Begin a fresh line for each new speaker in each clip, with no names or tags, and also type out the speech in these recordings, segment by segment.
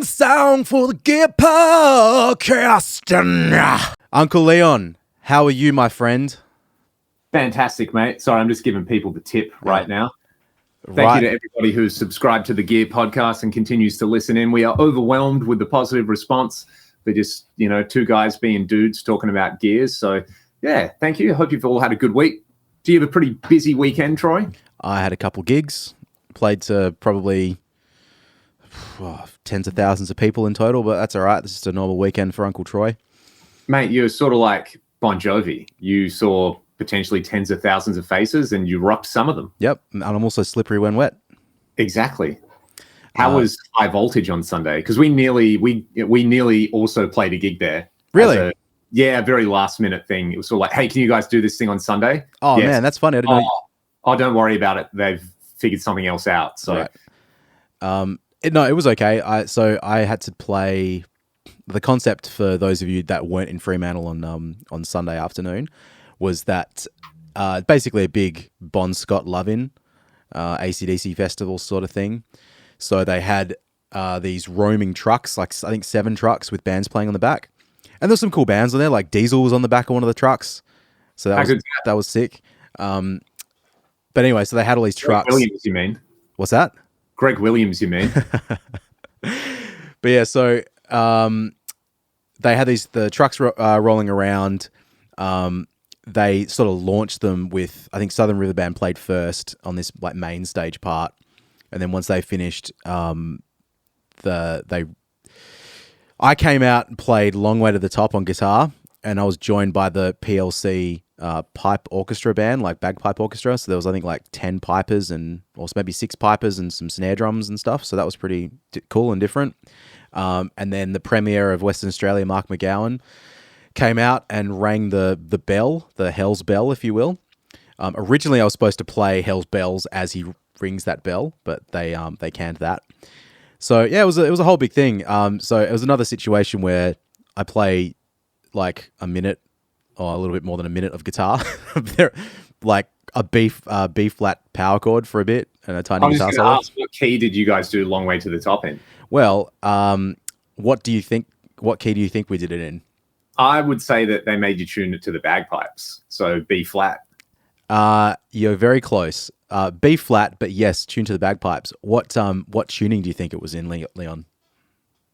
theme song for the Gear Podcast. Uncle Leon, how are you, my friend?
Fantastic, mate. Sorry, I'm just giving people the tip right now. Thank you to everybody who's subscribed to the Gear Podcast and continues to listen in. We are overwhelmed with the positive response. They're just, two guys being dudes talking about gears. So, yeah, thank you. I hope you've all had a good week. Do you have a pretty busy weekend, Troy?
I had a couple gigs, played to probably tens of thousands of people in total, but that's all right. This is just a normal weekend for Uncle Troy.
Mate, you're sort of like Bon Jovi. You saw potentially tens of thousands of faces and you rocked some of them.
Yep, and I'm also slippery when wet.
Exactly. How was High Voltage on Sunday? Because we nearly also played a gig there.
Really?
A very last minute thing. It was sort of like, hey, can you guys do this thing on Sunday?
Oh, yes. Man, that's funny. I didn't know.
Oh, don't worry about it. They've figured something else out. So,
right. It was okay. I had to play. The concept for those of you that weren't in Fremantle on Sunday afternoon was that basically a big Bon Scott Love-In AC/DC festival sort of thing. So they had these roaming trucks, like I think 7 trucks with bands playing on the back. And there's some cool bands on there, like Diesel was on the back of one of the trucks. So that was sick. But anyway, so they had all these trucks.
Greg Williams, you mean?
What's that?
Greg Williams, you mean?
But yeah, so they had the trucks rolling around. They sort of launched them with, I think Southern River Band played first on this like main stage part. And then once they finished, I came out and played Long Way to the Top on guitar, and I was joined by the PLC pipe orchestra band, like bagpipe orchestra. So there was, I think, like 10 pipers or maybe 6 pipers and some snare drums and stuff. So that was pretty cool and different. And then the Premier of Western Australia, Mark McGowan, came out and rang the bell, the Hell's Bell, if you will. Originally, I was supposed to play Hell's Bells as he rings that bell, but they canned that. So yeah, it was a whole big thing. So it was another situation where I play like a minute or a little bit more than a minute of guitar, like a B flat power chord for a bit and a tiny guitar solo.
Ask, what key did you guys do Long Way to the Top in?
Well, what key do you think we did it in?
I would say that they made you tune it to the bagpipes, so B flat.
You're very close. B flat, but yes, tuned to the bagpipes. What tuning do you think it was in, Leon?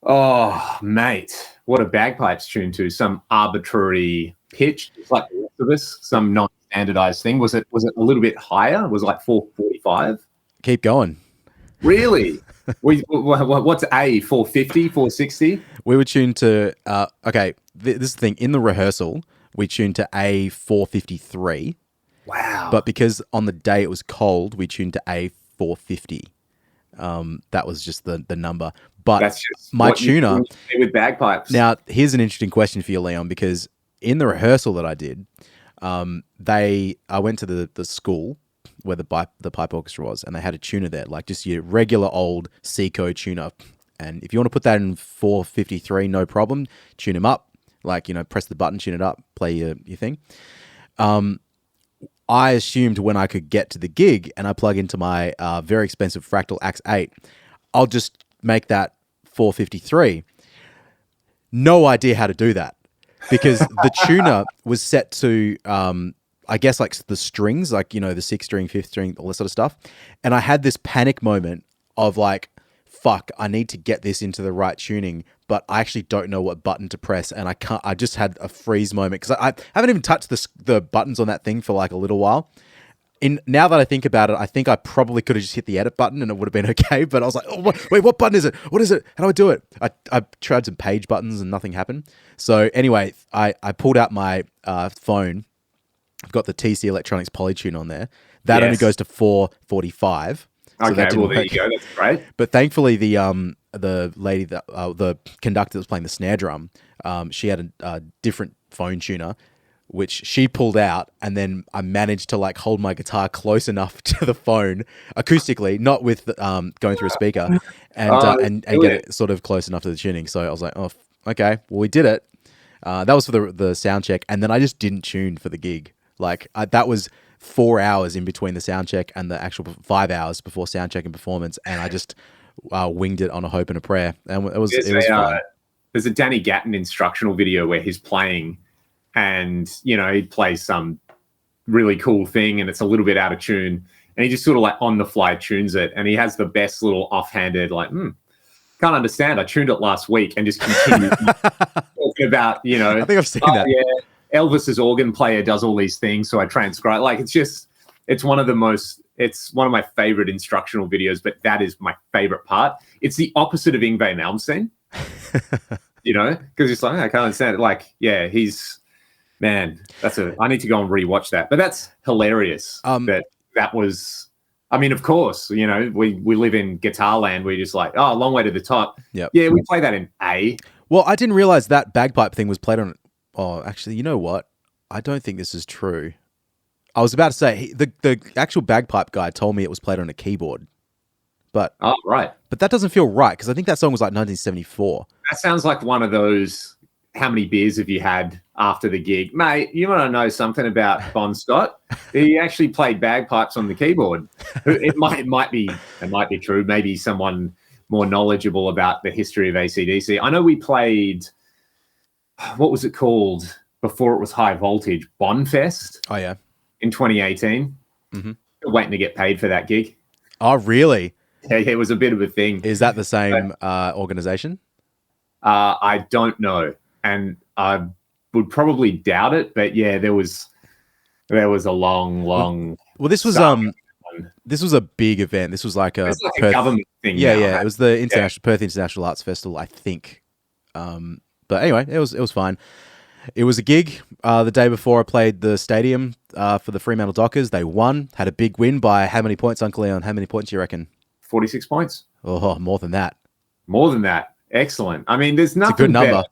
Oh, mate, what a bagpipes tuned to? Some arbitrary pitch, just like the rest of us. Some non-standardized thing. Was it a little bit higher? Was it like 445?
Keep going.
Really? What's A? 450? 460?
We were tuned to. Okay, this is the thing. In the rehearsal, we tuned to A 453.
Wow.
But because on the day it was cold, we tuned to A 450. That was just the number. But
that's just
my tuner
with bagpipes.
Now, here's an interesting question for you, Leon, because in the rehearsal that I did, I went to the school where the pipe orchestra was, and they had a tuner there, like just your regular old Seco tuner. And if you want to put that in 453, no problem. Tune him up, like, press the button, tune it up, play your thing. I assumed when I could get to the gig and I plug into my very expensive Fractal Axe 8, I'll just make that 453. No idea how to do that, because the tuner was set to, I guess, like the strings, like, the 6th string, 5th string, all that sort of stuff. And I had this panic moment of like, fuck, I need to get this into the right tuning, but I actually don't know what button to press, and I just had a freeze moment, because I haven't even touched the buttons on that thing for like a little while. Now that I think about it, I think I probably could have just hit the edit button and it would have been okay, but I was like, oh, wait, what button is it? What is it? How do I do it? I tried some page buttons and nothing happened. So anyway, I pulled out my phone. I've got the TC Electronics Polytune on there. That only goes to 445.
So okay, well, there you go. That's great.
But thankfully, the lady the conductor that was playing the snare drum, she had a different phone tuner, which she pulled out, and then I managed to like hold my guitar close enough to the phone acoustically, not with going through a speaker, and get it sort of close enough to the tuning. So I was like, oh, okay, well, we did it. That was for the sound check, and then I just didn't tune for the gig. Like that was 4 hours in between the sound check and the actual 5 hours before sound check and performance, and I just winged it on a hope and a prayer, and it was fun.
There's a Danny Gatton instructional video where he's playing, and he plays some really cool thing, and it's a little bit out of tune, and he just sort of like on the fly tunes it, and he has the best little offhanded like, can't understand. I tuned it last week, and just continue talking about,
I think I've seen that.
Yeah, Elvis's organ player does all these things, so I transcribe. Like it's one of my favorite instructional videos, but that is my favorite part. It's the opposite of Yngwie Malmsteen, because it's like, I can't understand it. Like, yeah, I need to go and rewatch that. But that's hilarious. That was, I mean, of course, we live in guitar land. We're just like, a long way to the top.
Yep.
Yeah, we play that in A.
Well, I didn't realize that bagpipe thing was played on. Oh, actually, you know what? I don't think this is true. I was about to say the actual bagpipe guy told me it was played on a keyboard, but
right.
But that doesn't feel right because I think that song was like 1974.
That sounds like one of those. How many beers have you had after the gig, mate? You want to know something about Bon Scott? He actually played bagpipes on the keyboard. It might be true. Maybe someone more knowledgeable about the history of AC/DC. I know we played. What was it called before it was High Voltage? Bonfest.
Oh yeah.
In 2018, waiting to get paid for that gig.
Oh, really?
Yeah, it was a bit of a thing.
Is that the same organization?
I don't know, and I would probably doubt it. But yeah, there was a long.
Well, this was this was a big event. This was like a
government thing.
Yeah. It was the Perth International Arts Festival, I think. But anyway, it was fine. It was a gig the day before I played the stadium for the Fremantle Dockers. They won, had a big win by how many points, Uncle Leon? How many points do you reckon? 46
points.
Oh, more than that.
More than that. Excellent. I mean, there's nothing
it's a good number.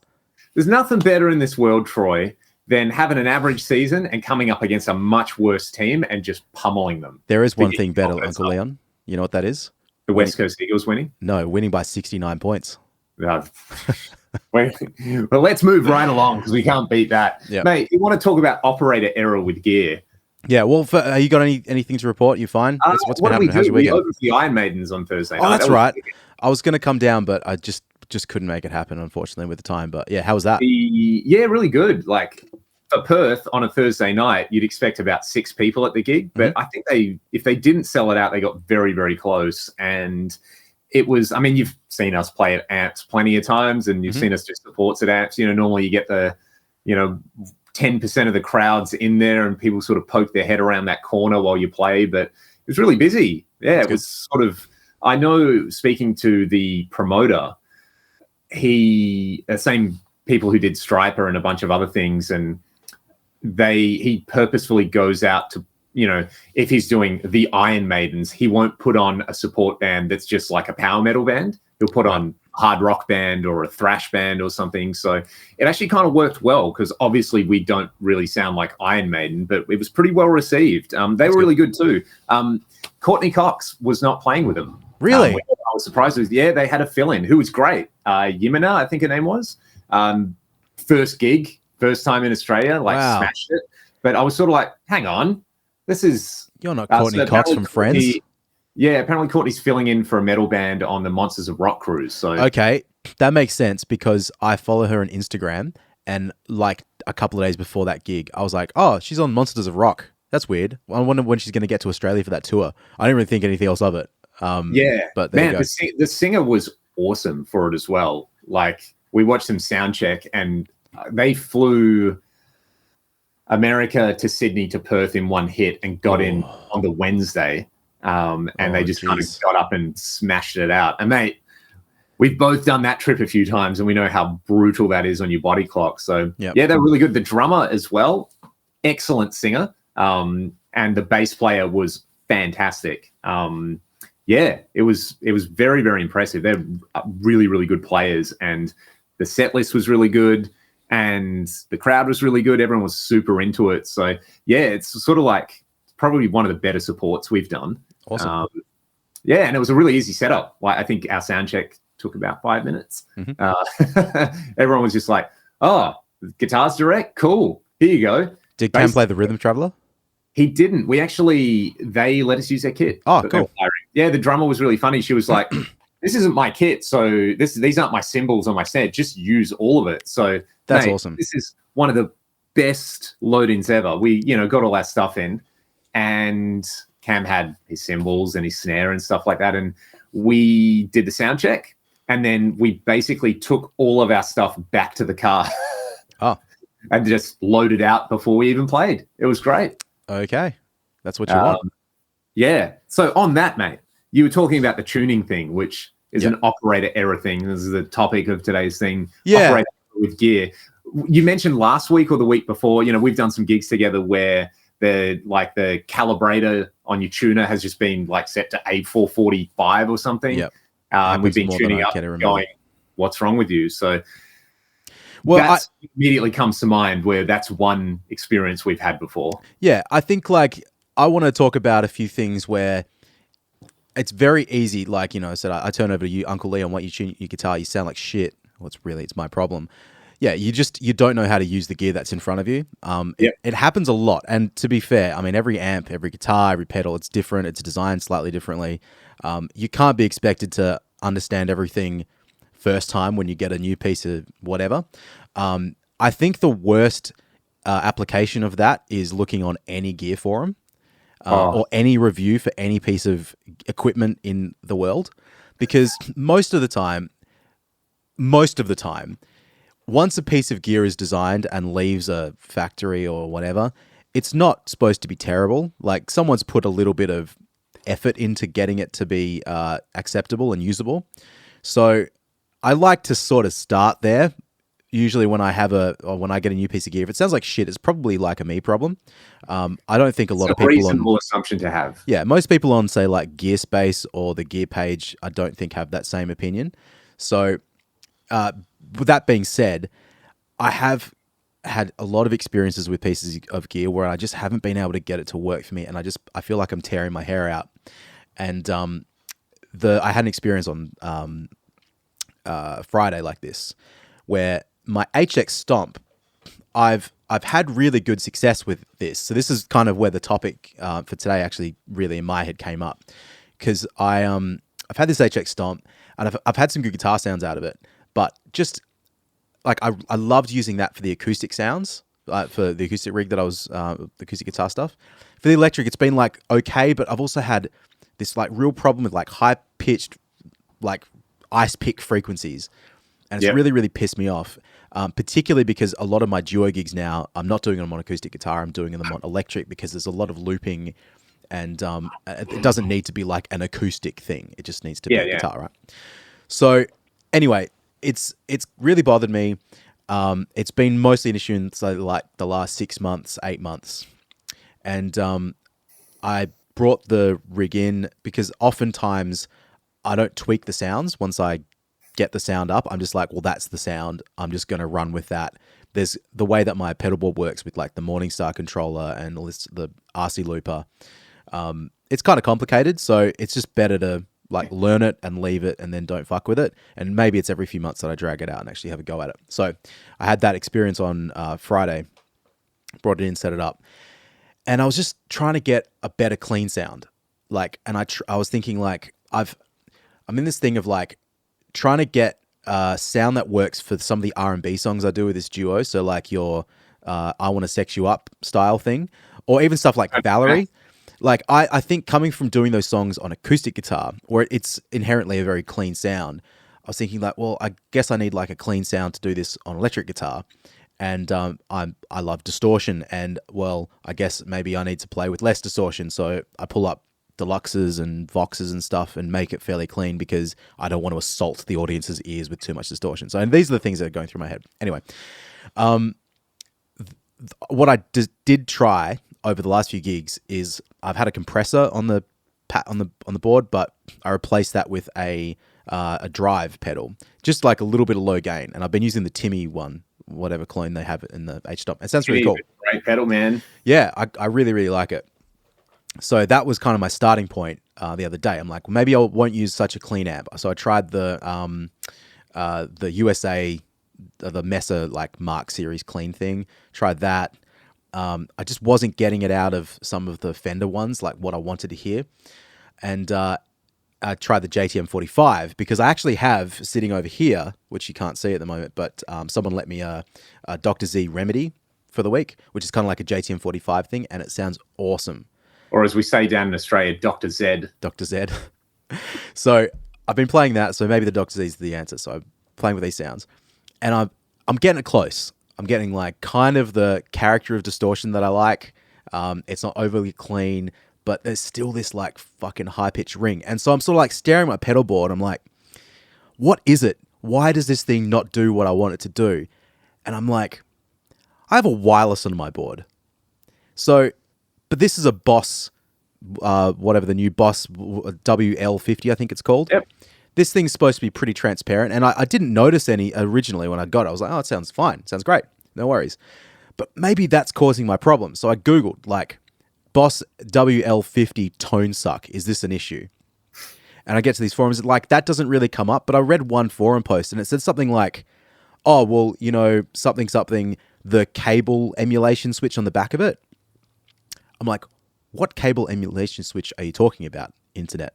There's nothing better in this world, Troy, than having an average season and coming up against a much worse team and just pummeling them.
There is one thing better, Uncle Leon. You know what that is?
The West Coast Eagles winning?
No, winning by 69 points.
Well, let's move right along because we can't beat that.
Yep.
Mate, you want to talk about operator error with gear?
Yeah, well, you got anything to report? You fine? What's been happening? How's your
weekend?
weekend?
We opened the Iron Maidens on Thursday night.
Oh, that's right. I was going to come down, but I just couldn't make it happen, unfortunately, with the time. But yeah, how was that?
Yeah, really good. Like for Perth on a Thursday night, you'd expect about 6 people at the gig, but I think if they didn't sell it out, they got very, very close. And it was, I mean, you've seen us play at Amps plenty of times, and you've seen us do supports at Amps. Normally you get the, 10% of the crowds in there and people sort of poke their head around that corner while you play, but it was really busy. Yeah, it was sort of, I know speaking to the promoter, the same people who did Striper and a bunch of other things, and he purposefully goes out to, if he's doing the Iron Maidens, he won't put on a support band that's just like a power metal band. He'll put on a hard rock band or a thrash band or something. So it actually kind of worked well because obviously we don't really sound like Iron Maiden, but it was pretty well received. They were really good too. Courtney Cox was not playing with them.
Really?
I was surprised. Yeah, they had a fill-in who was great. Yimina, I think her name was. First gig, first time in Australia, smashed it. But I was sort of like, hang on.
You're not Courtney Cox from Friends?
Apparently Courtney's filling in for a metal band on the Monsters of Rock cruise. So
okay, that makes sense because I follow her on Instagram, and like a couple of days before that gig, I was like, oh, she's on Monsters of Rock. That's weird. I wonder when she's going to get to Australia for that tour. I didn't really think anything else of it. But there you go.
The singer was awesome for it as well. Like we watched them sound check, and they flew America to Sydney to Perth in one hit and got in on the Wednesday. And they just kind of got up and smashed it out. And mate, we've both done that trip a few times and we know how brutal that is on your body clock. So yeah, they're really good. The drummer as well, excellent singer. And the bass player was fantastic. It was very, very impressive. They're really, really good players, and the set list was really good. And the crowd was really good. Everyone was super into it. So, yeah, it's sort of like probably one of the better supports we've done.
Awesome.
And it was a really easy setup. Like I think our sound check took about 5 minutes. Everyone was just like, oh, guitar's direct? Cool. Here you go.
Did Cam play the Rhythm Traveler?
He didn't. They let us use their kit.
Oh, cool.
Yeah, the drummer was really funny. She was like, this isn't my kit, so these aren't my cymbals on my set. Just use all of it. So
that's awesome.
This is one of the best load-ins ever. We, got all our stuff in, and Cam had his cymbals and his snare and stuff like that, and we did the sound check, and then we basically took all of our stuff back to the car.
Oh.
And just loaded out before we even played. It was great.
Okay. That's what you want.
Yeah. So on that, mate, you were talking about the tuning thing, which is an operator error thing. This is the topic of today's thing.
Yeah.
Operator with gear. You mentioned last week or the week before, we've done some gigs together where the calibrator on your tuner has just been like set to A445 or something.
Yep.
We've been tuning up and going, what's wrong with you? So that immediately comes to mind where that's one experience we've had before.
Yeah, I think I want to talk about a few things where it's very easy. I said, I turn over to you, Uncle Leon, want you tune your guitar, you sound like shit. Well, it's my problem. Yeah, you don't know how to use the gear that's in front of you. It happens a lot. And to be fair, I mean, every amp, every guitar, every pedal, it's different. It's designed slightly differently. You can't be expected to understand everything first time when you get a new piece of whatever. I think the worst application of that is looking on any gear forum or any review for any piece of equipment in the world, because most of the time, once a piece of gear is designed and leaves a factory or whatever, it's not supposed to be terrible. Like, someone's put a little bit of effort into getting it to be acceptable and usable. So I like to sort of start there. Usually when I get a new piece of gear, if it sounds like shit, it's probably like a me problem. I don't think a lot of people
It's a reasonable assumption to have.
Yeah, most people on, say, like Gearspace or the Gear page, I don't think have that same opinion. So with that being said, I have had a lot of experiences with pieces of gear where I just haven't been able to get it to work for me, and I feel like I'm tearing my hair out. And I had an experience on Friday like this, where my HX Stomp, I've had really good success with this. So this is kind of where the topic for today actually really in my head came up, because I've had this HX Stomp and I've had some good guitar sounds out of it, but just like I loved using that for the acoustic sounds, for the acoustic rig that I was the acoustic guitar stuff. For the electric, it's been like okay, but I've also had this like real problem with like high pitched like ice pick frequencies. And it's really, really pissed me off, particularly because a lot of my duo gigs now, I'm not doing them on acoustic guitar, I'm doing them on electric, because there's a lot of looping, and it doesn't need to be like an acoustic thing. It just needs to be a guitar, right? So anyway, it's really bothered me. It's been mostly an issue in like the last 6 months, 8 months. And I brought the rig in because oftentimes I don't tweak the sounds once I get the sound up. I'm just like, well, that's the sound. I'm just going to run with that. There's the way that my pedal board works with like the Morningstar controller and the RC looper. It's kind of complicated, so it's just better to like learn it and leave it and then don't fuck with it. And maybe it's every few months that I drag it out and actually have a go at it. So I had that experience on Friday, brought it in, set it up, and I was just trying to get a better clean sound. Like, and I was thinking like, I'm in this thing of like, trying to get sound that works for some of the R&B songs I do with this duo. So like your I Want to Sex You Up style thing, or even stuff like Valerie. Like I think coming from doing those songs on acoustic guitar, where it's inherently a very clean sound, I was thinking like, well, I guess I need like a clean sound to do this on electric guitar. And I love distortion, and well, I guess maybe I need to play with less distortion. So I pull up deluxes and voxes and stuff and make it fairly clean, because I don't want to assault the audience's ears with too much distortion. So, and these are the things that are going through my head. Anyway, what I did try over the last few gigs is I've had a compressor on the board, but I replaced that with a drive pedal, just like a little bit of low gain. And I've been using the Timmy one, whatever clone they have in the H Stomp. It sounds really cool.
Great pedal, man.
Yeah, I really, really like it. So that was kind of my starting point the other day. I'm like, well, maybe I won't use such a clean amp. So I tried the USA, the Mesa like Mark series clean thing. Tried that. I just wasn't getting it out of some of the Fender ones, like what I wanted to hear. And try the JTM45 because I actually have sitting over here, which you can't see at the moment, but someone let me a Dr. Z Remedy for the week, which is kind of like a JTM45 thing, and it sounds awesome.
Or as we say down in Australia, Dr. Z.
Dr. Z. So I've been playing that, so maybe the Dr. Z is the answer. So I'm playing with these sounds, and I'm getting it close. I'm getting like kind of the character of distortion that I like. It's not overly clean, but there's still this like fucking high-pitched ring. And so I'm sort of like staring at my pedal board. I'm like, what is it? Why does this thing not do what I want it to do? And I'm like, I have a wireless on my board. So, but this is a Boss, whatever the new Boss WL50, I think it's called.
Yep.
This thing's supposed to be pretty transparent. And I didn't notice any originally when I got it. I was like, oh, it sounds fine. Sounds great. No worries. But maybe that's causing my problem. So I Googled like, Boss WL50 tone suck. Is this an issue? And I get to these forums, like that doesn't really come up, but I read one forum post and it said something like, oh, well, you know, something, the cable emulation switch on the back of it. I'm like, what cable emulation switch are you talking about, internet?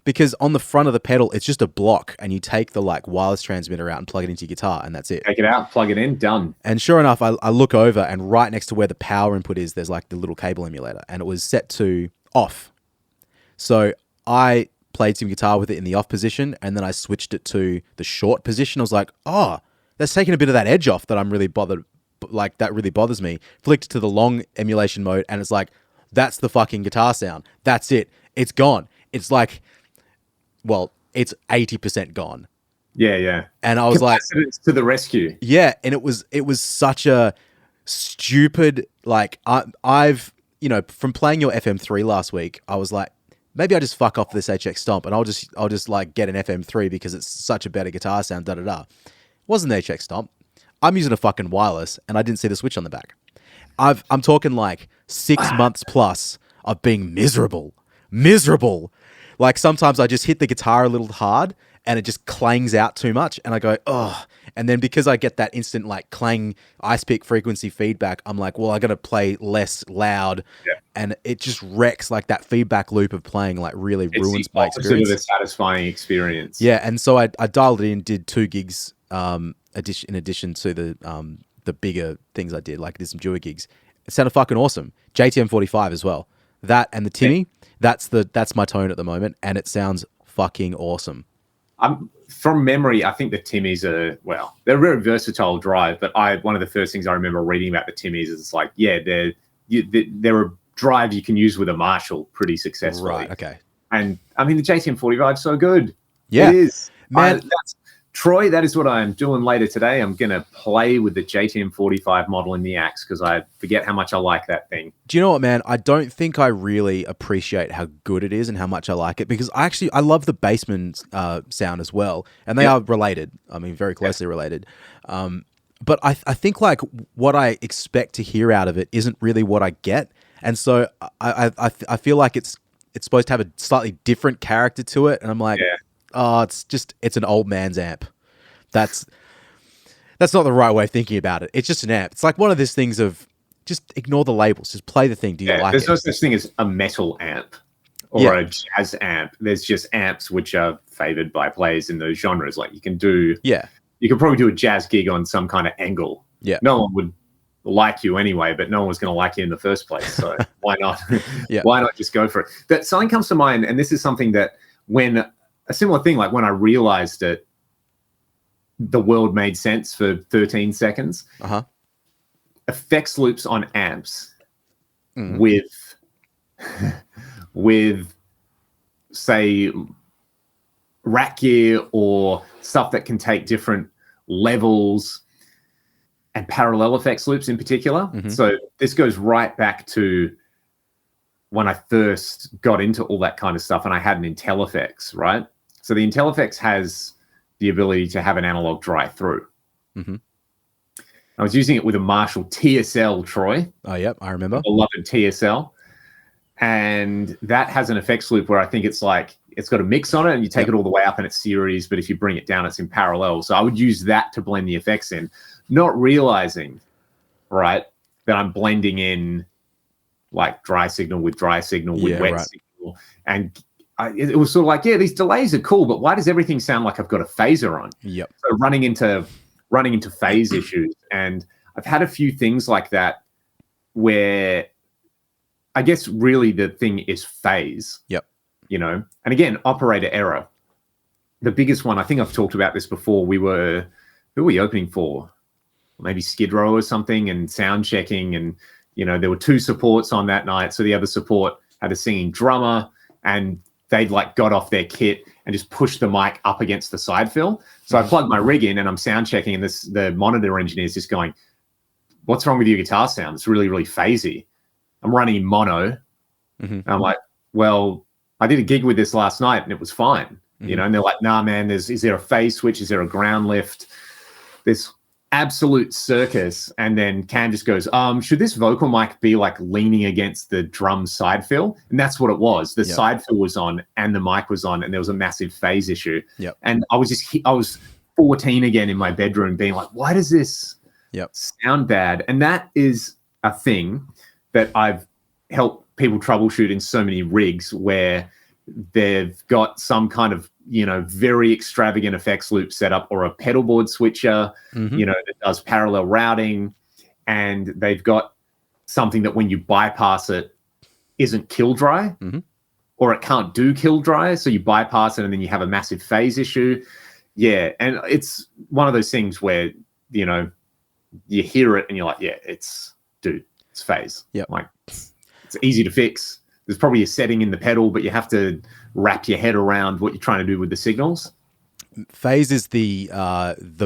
Because on the front of the pedal, it's just a block and you take the like wireless transmitter out and plug it into your guitar and that's it.
Take it out, plug it in, done.
And sure enough, I look over and right next to where the power input is, there's like the little cable emulator and it was set to off. So I played some guitar with it in the off position and then I switched it to the short position. I was like, oh, that's taking a bit of that edge off that I'm really bothered. Like that really bothers me. Flicked to the long emulation mode and it's like, that's the fucking guitar sound. That's it. It's gone. It's like, well, it's 80% gone.
Yeah.
And I was like,
to the rescue.
Yeah. And it was such a stupid, like I've, you know, from playing your FM3 last week, I was like, maybe I just fuck off this HX Stomp and I'll just like get an FM3 because it's such a better guitar sound, It wasn't the HX Stomp. I'm using a fucking wireless and I didn't see the switch on the back. I'm talking like 6 months plus of being miserable. Like sometimes I just hit the guitar a little hard and it just clangs out too much and I go, oh. And then because I get that instant like clang ice pick frequency feedback, I'm like, well, I got to play less loud. Yeah. And it just wrecks like that feedback loop of playing like really ruins my experience.
It's a satisfying experience.
Yeah. And so I dialed it in, did 2 gigs in addition to the bigger things I did, like I did some Dewar gigs. It sounded fucking awesome. JTM 45 as well. That and the Timmy, that's my tone at the moment, and it sounds fucking awesome.
From memory, I think the Timmys they're a very versatile drive, but one of the first things I remember reading about the Timmys is like, yeah, they're a drive you can use with a Marshall pretty successfully.
Right, okay.
And I mean, the JTM 45 is so good.
Yeah.
It is.
Man,
Troy, that is what I'm doing later today. I'm going to play with the JTM 45 model in the Axe because I forget how much I like that thing.
Do you know what, man? I don't think I really appreciate how good it is and how much I like it because I love the Bassman sound as well. And they are related. I mean, very closely related. But I think like what I expect to hear out of it isn't really what I get. And so I feel like it's supposed to have a slightly different character to it. And I'm like, oh, it's an old man's amp. That's not the right way of thinking about it. It's just an amp. It's like one of those things of just ignore the labels. Just play the thing. Do you like it?
There's no such thing as a metal amp or a jazz amp. There's just amps which are favored by players in those genres. Like you can probably do a jazz gig on some kind of angle. Yeah. No one would like you anyway, but no one was going to like you in the first place. So why not? Why not just go for it? But something comes to mind, and this is something that a similar thing, like when I realized it, the world made sense for 13 seconds. Effects loops on amps with say rack gear or stuff that can take different levels and parallel effects loops in particular. So this goes right back to when I first got into all that kind of stuff and I had an IntelliFX, right? So the IntelliFX has the ability to have an analog dry through. I was using it with a Marshall TSL, Troy.
Oh, yep, I remember.
Beloved TSL. And that has an effects loop where I think it's like, it's got a mix on it and you take it all the way up in its series, but if you bring it down, it's in parallel. So I would use that to blend the effects in, not realizing, right, that I'm blending in like dry signal with dry signal with wet signal and it was sort of like, yeah, these delays are cool, but why does everything sound like I've got a phaser on?
Yep.
So running into phase issues. And I've had a few things like that where I guess really the thing is phase.
Yep.
You know, and again, operator error. The biggest one, I think I've talked about this before. Who were we opening for? Maybe Skid Row or something, and sound checking. And, you know, there were 2 supports on that night. So the other support had a singing drummer, and they'd like got off their kit and just pushed the mic up against the side fill. So I plugged my rig in and I'm sound checking, and the monitor engineer is just going, "What's wrong with your guitar sound? It's really, really phasey." I'm running mono. And I'm like, well, I did a gig with this last night and it was fine. You know, and they're like, "Nah, man, is there a phase switch? Is there a ground lift?" This absolute circus. And then Cam just goes, "Should this vocal mic be like leaning against the drum side fill?" And that's what it was. The side fill was on and the mic was on, and there was a massive phase issue.
Yep.
And I was 14 again in my bedroom being like, why does this sound bad? And that is a thing that I've helped people troubleshoot in so many rigs where they've got some kind of, you know, very extravagant effects loop setup or a pedal board switcher, you know, that does parallel routing, and they've got something that when you bypass it isn't kill dry, or it can't do kill dry, so you bypass it and then you have a massive phase issue. Yeah, and it's one of those things where, you know, you hear it and you're like, yeah, it's phase.
Yeah,
like it's easy to fix. There's probably a setting in the pedal, but you have to wrap your head around what you're trying to do with the signals.
Phase is the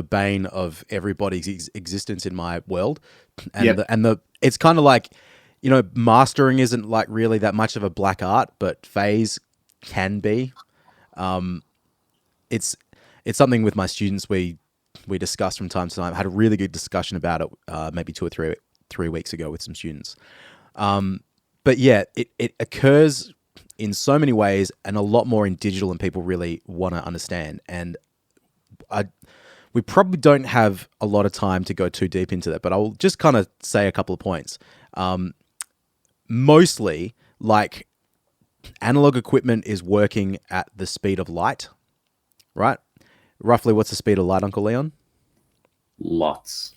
bane of everybody's existence in my world, and it's kind of like, you know, mastering isn't like really that much of a black art, but phase can be. It's something with my students we discuss from time to time. I had a really good discussion about it maybe 2 or 3 weeks ago with some students. But yeah, it occurs in so many ways, and a lot more in digital than people really want to understand. And we probably don't have a lot of time to go too deep into that, but I'll just kind of say a couple of points. Mostly, like, analog equipment is working at the speed of light, right? Roughly, what's the speed of light, Uncle Leon?
Lots,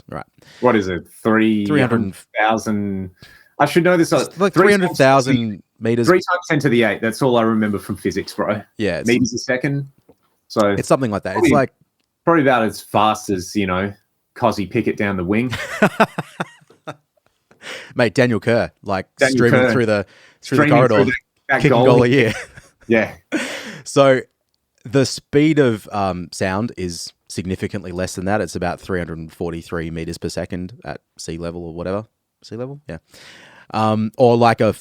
right?
What is it? 300,000. I should know this.
Like 300,000 meters.
3 times 10 to the 8. That's all I remember from physics, bro.
Yeah.
Meters a second. So
it's something like that.
Probably,
it's like
probably about as fast as, you know, Cozzy Pickett down the wing.
Mate, Daniel Kerr, like streaming through the corridor, kicking goal a year.
Yeah.
So the speed of sound is significantly less than that. It's about 343 meters per second at sea level or whatever. Sea level, yeah. Or like a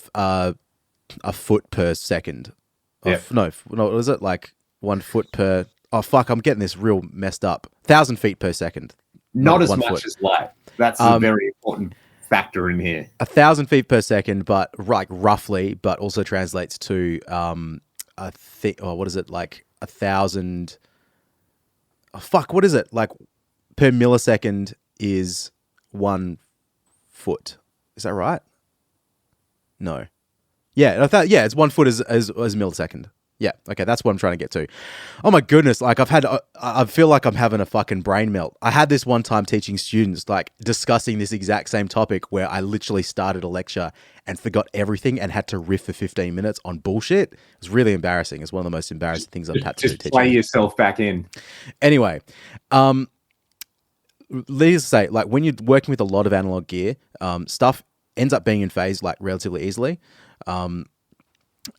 foot per second. No, what is it? Like 1 foot per. Oh fuck! I'm getting this real messed up. 1,000 feet per second.
Not as much as light. That's a very important factor in here.
1,000 feet per second, but like roughly, but also translates to what is it, like 1,000? Oh fuck! What is it, like per millisecond is 1 foot? Is that right? No. Yeah, I thought, it's 1 foot as a millisecond. Yeah, okay, that's what I'm trying to get to. Oh my goodness, like I feel like I'm having a fucking brain melt. I had this one time teaching students, like discussing this exact same topic, where I literally started a lecture and forgot everything and had to riff for 15 minutes on bullshit. It was really embarrassing. It's one of the most embarrassing things I've had to do.
Just play yourself back in.
Anyway, let's say, like, when you're working with a lot of analog gear, stuff ends up being in phase like relatively easily.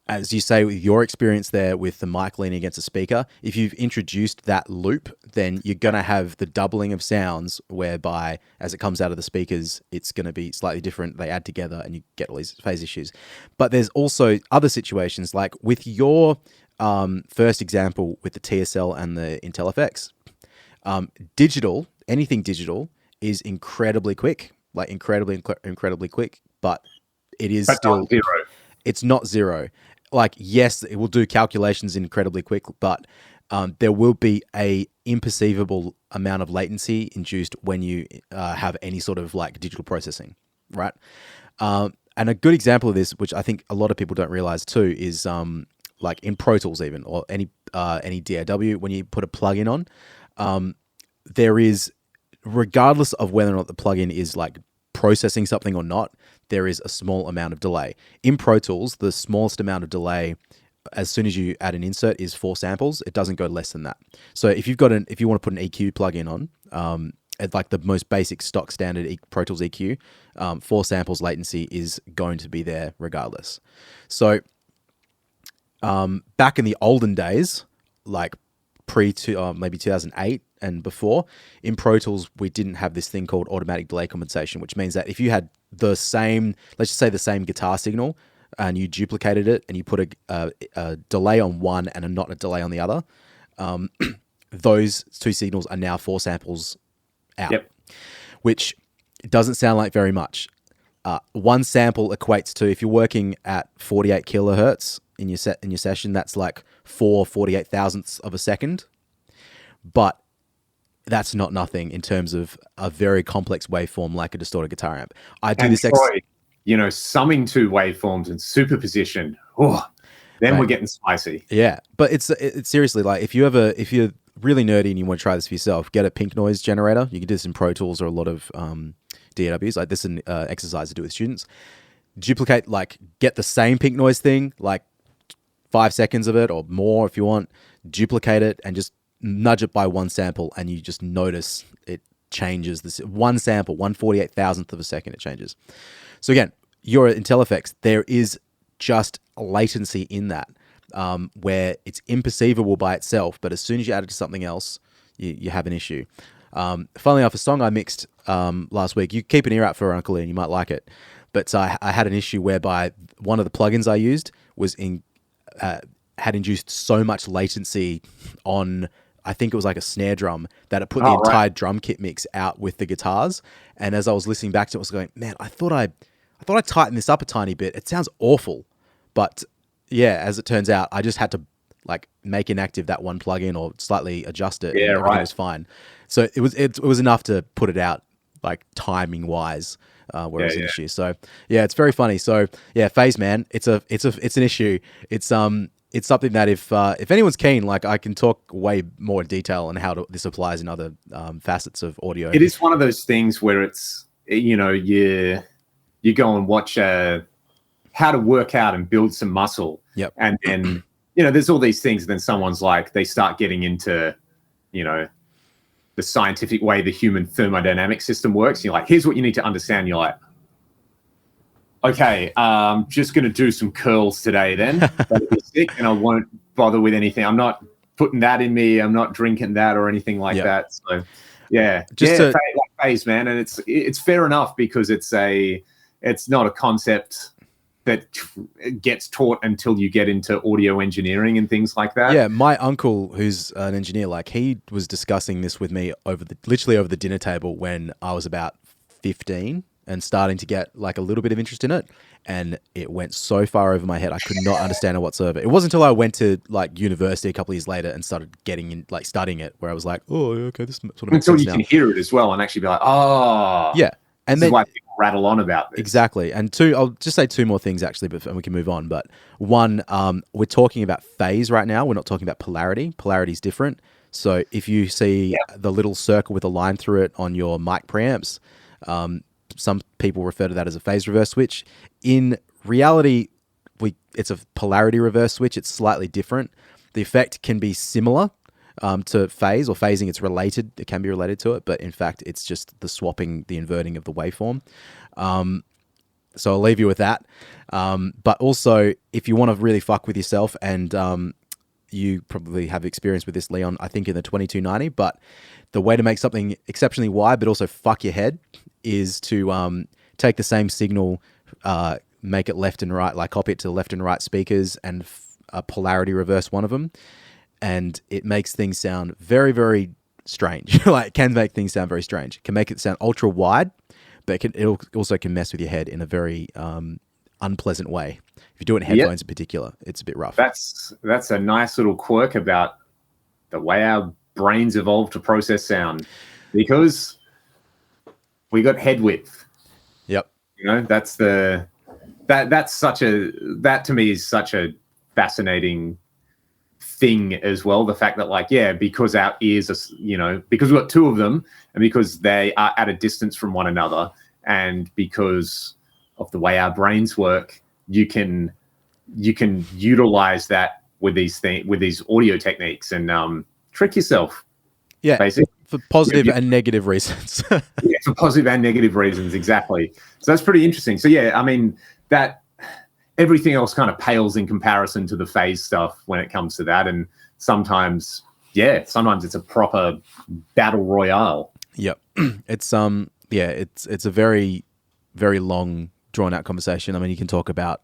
As you say, with your experience there with the mic leaning against a speaker, if you've introduced that loop, then you're going to have the doubling of sounds, whereby as it comes out of the speakers, it's going to be slightly different. They add together and you get all these phase issues. But there's also other situations, like with your first example with the TSL and the Intel FX. Anything digital is incredibly quick, like incredibly quick, but it is still
not zero.
It's not zero. Like, yes, it will do calculations incredibly quick, but there will be a imperceivable amount of latency induced when you have any sort of like digital processing, right? And a good example of this, which I think a lot of people don't realize too, is like in Pro Tools even, or any DAW, when you put a plugin on, there is, regardless of whether or not the plugin is like processing something or not, there is a small amount of delay. In Pro Tools, the smallest amount of delay as soon as you add an insert is 4 samples. It doesn't go less than that. So if you want to put an EQ plugin on, at like the most basic stock standard Pro Tools EQ, 4 samples latency is going to be there regardless. So back in the olden days, like maybe 2008 and before, in Pro Tools, we didn't have this thing called automatic delay compensation, which means that if you had the same, let's just say the same guitar signal, and you duplicated it and you put a delay on one and not a delay on the other, those two signals are now 4 samples out, which doesn't sound like very much. One sample equates to, if you're working at 48 kilohertz in your session, that's like 48 thousandths of a second. But that's not nothing in terms of a very complex waveform like a distorted guitar amp. I do this.
Summing two waveforms and superposition. Then we're getting spicy.
Yeah, but it's seriously, like if you're really nerdy and you want to try this for yourself, get a pink noise generator. You can do this in Pro Tools or a lot of DAWs. Like this is an exercise to do with students. Duplicate, like get the same pink noise thing, like 5 seconds of it or more if you want. Duplicate it and just nudge it by 1 sample, and you just notice it changes. This 1 sample, 1/48 thousandth of a second, it changes. So again, you're at IntelliFX. There is just latency in that, where it's imperceivable by itself, but as soon as you add it to something else, you have an issue. Funnily enough, a song I mixed last week, you keep an ear out for Uncle Ian, you might like it, but I had an issue whereby one of the plugins I used had induced so much latency on, I think it was like a snare drum, that it put the entire drum kit mix out with the guitars. And as I was listening back to it, I was going, man, I thought I tightened this up a tiny bit. It sounds awful. But yeah, as it turns out, I just had to like make inactive that one plugin or slightly adjust it. Yeah, and everything was fine. So it was enough to put it out like timing wise, where it's an issue. So yeah, it's very funny. So yeah, phase, man, it's an issue. It's something that if anyone's keen, like I can talk way more in detail on how this applies in other facets of audio.
It is one of those things where it's, you go and watch how to work out and build some muscle.
Yep.
And then, there's all these things. And then someone's like, they start getting into, the scientific way the human thermodynamic system works. And you're like, here's what you need to understand. You're like, okay, I'm just going to do some curls today then. That'll be sick, and I won't bother with anything. I'm not putting that in me. I'm not drinking that or anything like that. So, yeah. Phase, man. And it's fair enough because it's not a concept that gets taught until you get into audio engineering and things like that.
Yeah, my uncle, who's an engineer, like he was discussing this with me literally over the dinner table when I was about 15 and starting to get like a little bit of interest in it. And it went so far over my head, I could not understand it whatsoever. It wasn't until I went to like university a couple of years later and started getting in, like studying it, where I was like, oh, okay, this sort of makes sense now.
Until you can hear it as well and actually be like, oh.
Yeah. And
this is why people rattle on about this.
Exactly. And I'll just say 2 more things actually, and we can move on. But one, we're talking about phase right now. We're not talking about polarity. Polarity is different. So if you see the little circle with a line through it on your mic preamps, some people refer to that as a phase reverse switch. In reality, it's a polarity reverse switch. It's slightly different. The effect can be similar to phase or phasing. It's related. It can be related to it, but in fact, it's just the swapping, the inverting of the waveform. So I'll leave you with that. But also, if you want to really fuck with yourself, and you probably have experience with this, Leon, I think in the 2290, but the way to make something exceptionally wide, but also fuck your head, is to take the same signal, make it left and right, like copy it to the left and right speakers and polarity reverse one of them. And it makes things sound very, very strange. Like, it can make things sound very strange. It can make it sound ultra wide, but it also can mess with your head in a very unpleasant way. If you do it in headphones in particular, it's a bit rough.
That's a nice little quirk about the way our brains evolved to process sound, because we got head width.
Yep.
That to me is such a fascinating thing as well. The fact that, like, yeah, because our ears are, you know, because we've got two of them, and because they are at a distance from one another, and because of the way our brains work, you can utilize that with these audio techniques and trick yourself.
Yeah,
basically.
for positive and negative reasons.
Yeah, for positive and negative reasons, exactly. So that's pretty interesting. So yeah, I mean, that everything else kind of pales in comparison to the phase stuff when it comes to that. And sometimes it's a proper battle royale.
Yep. It's it's a very, very long, drawn out conversation. I mean, you can talk about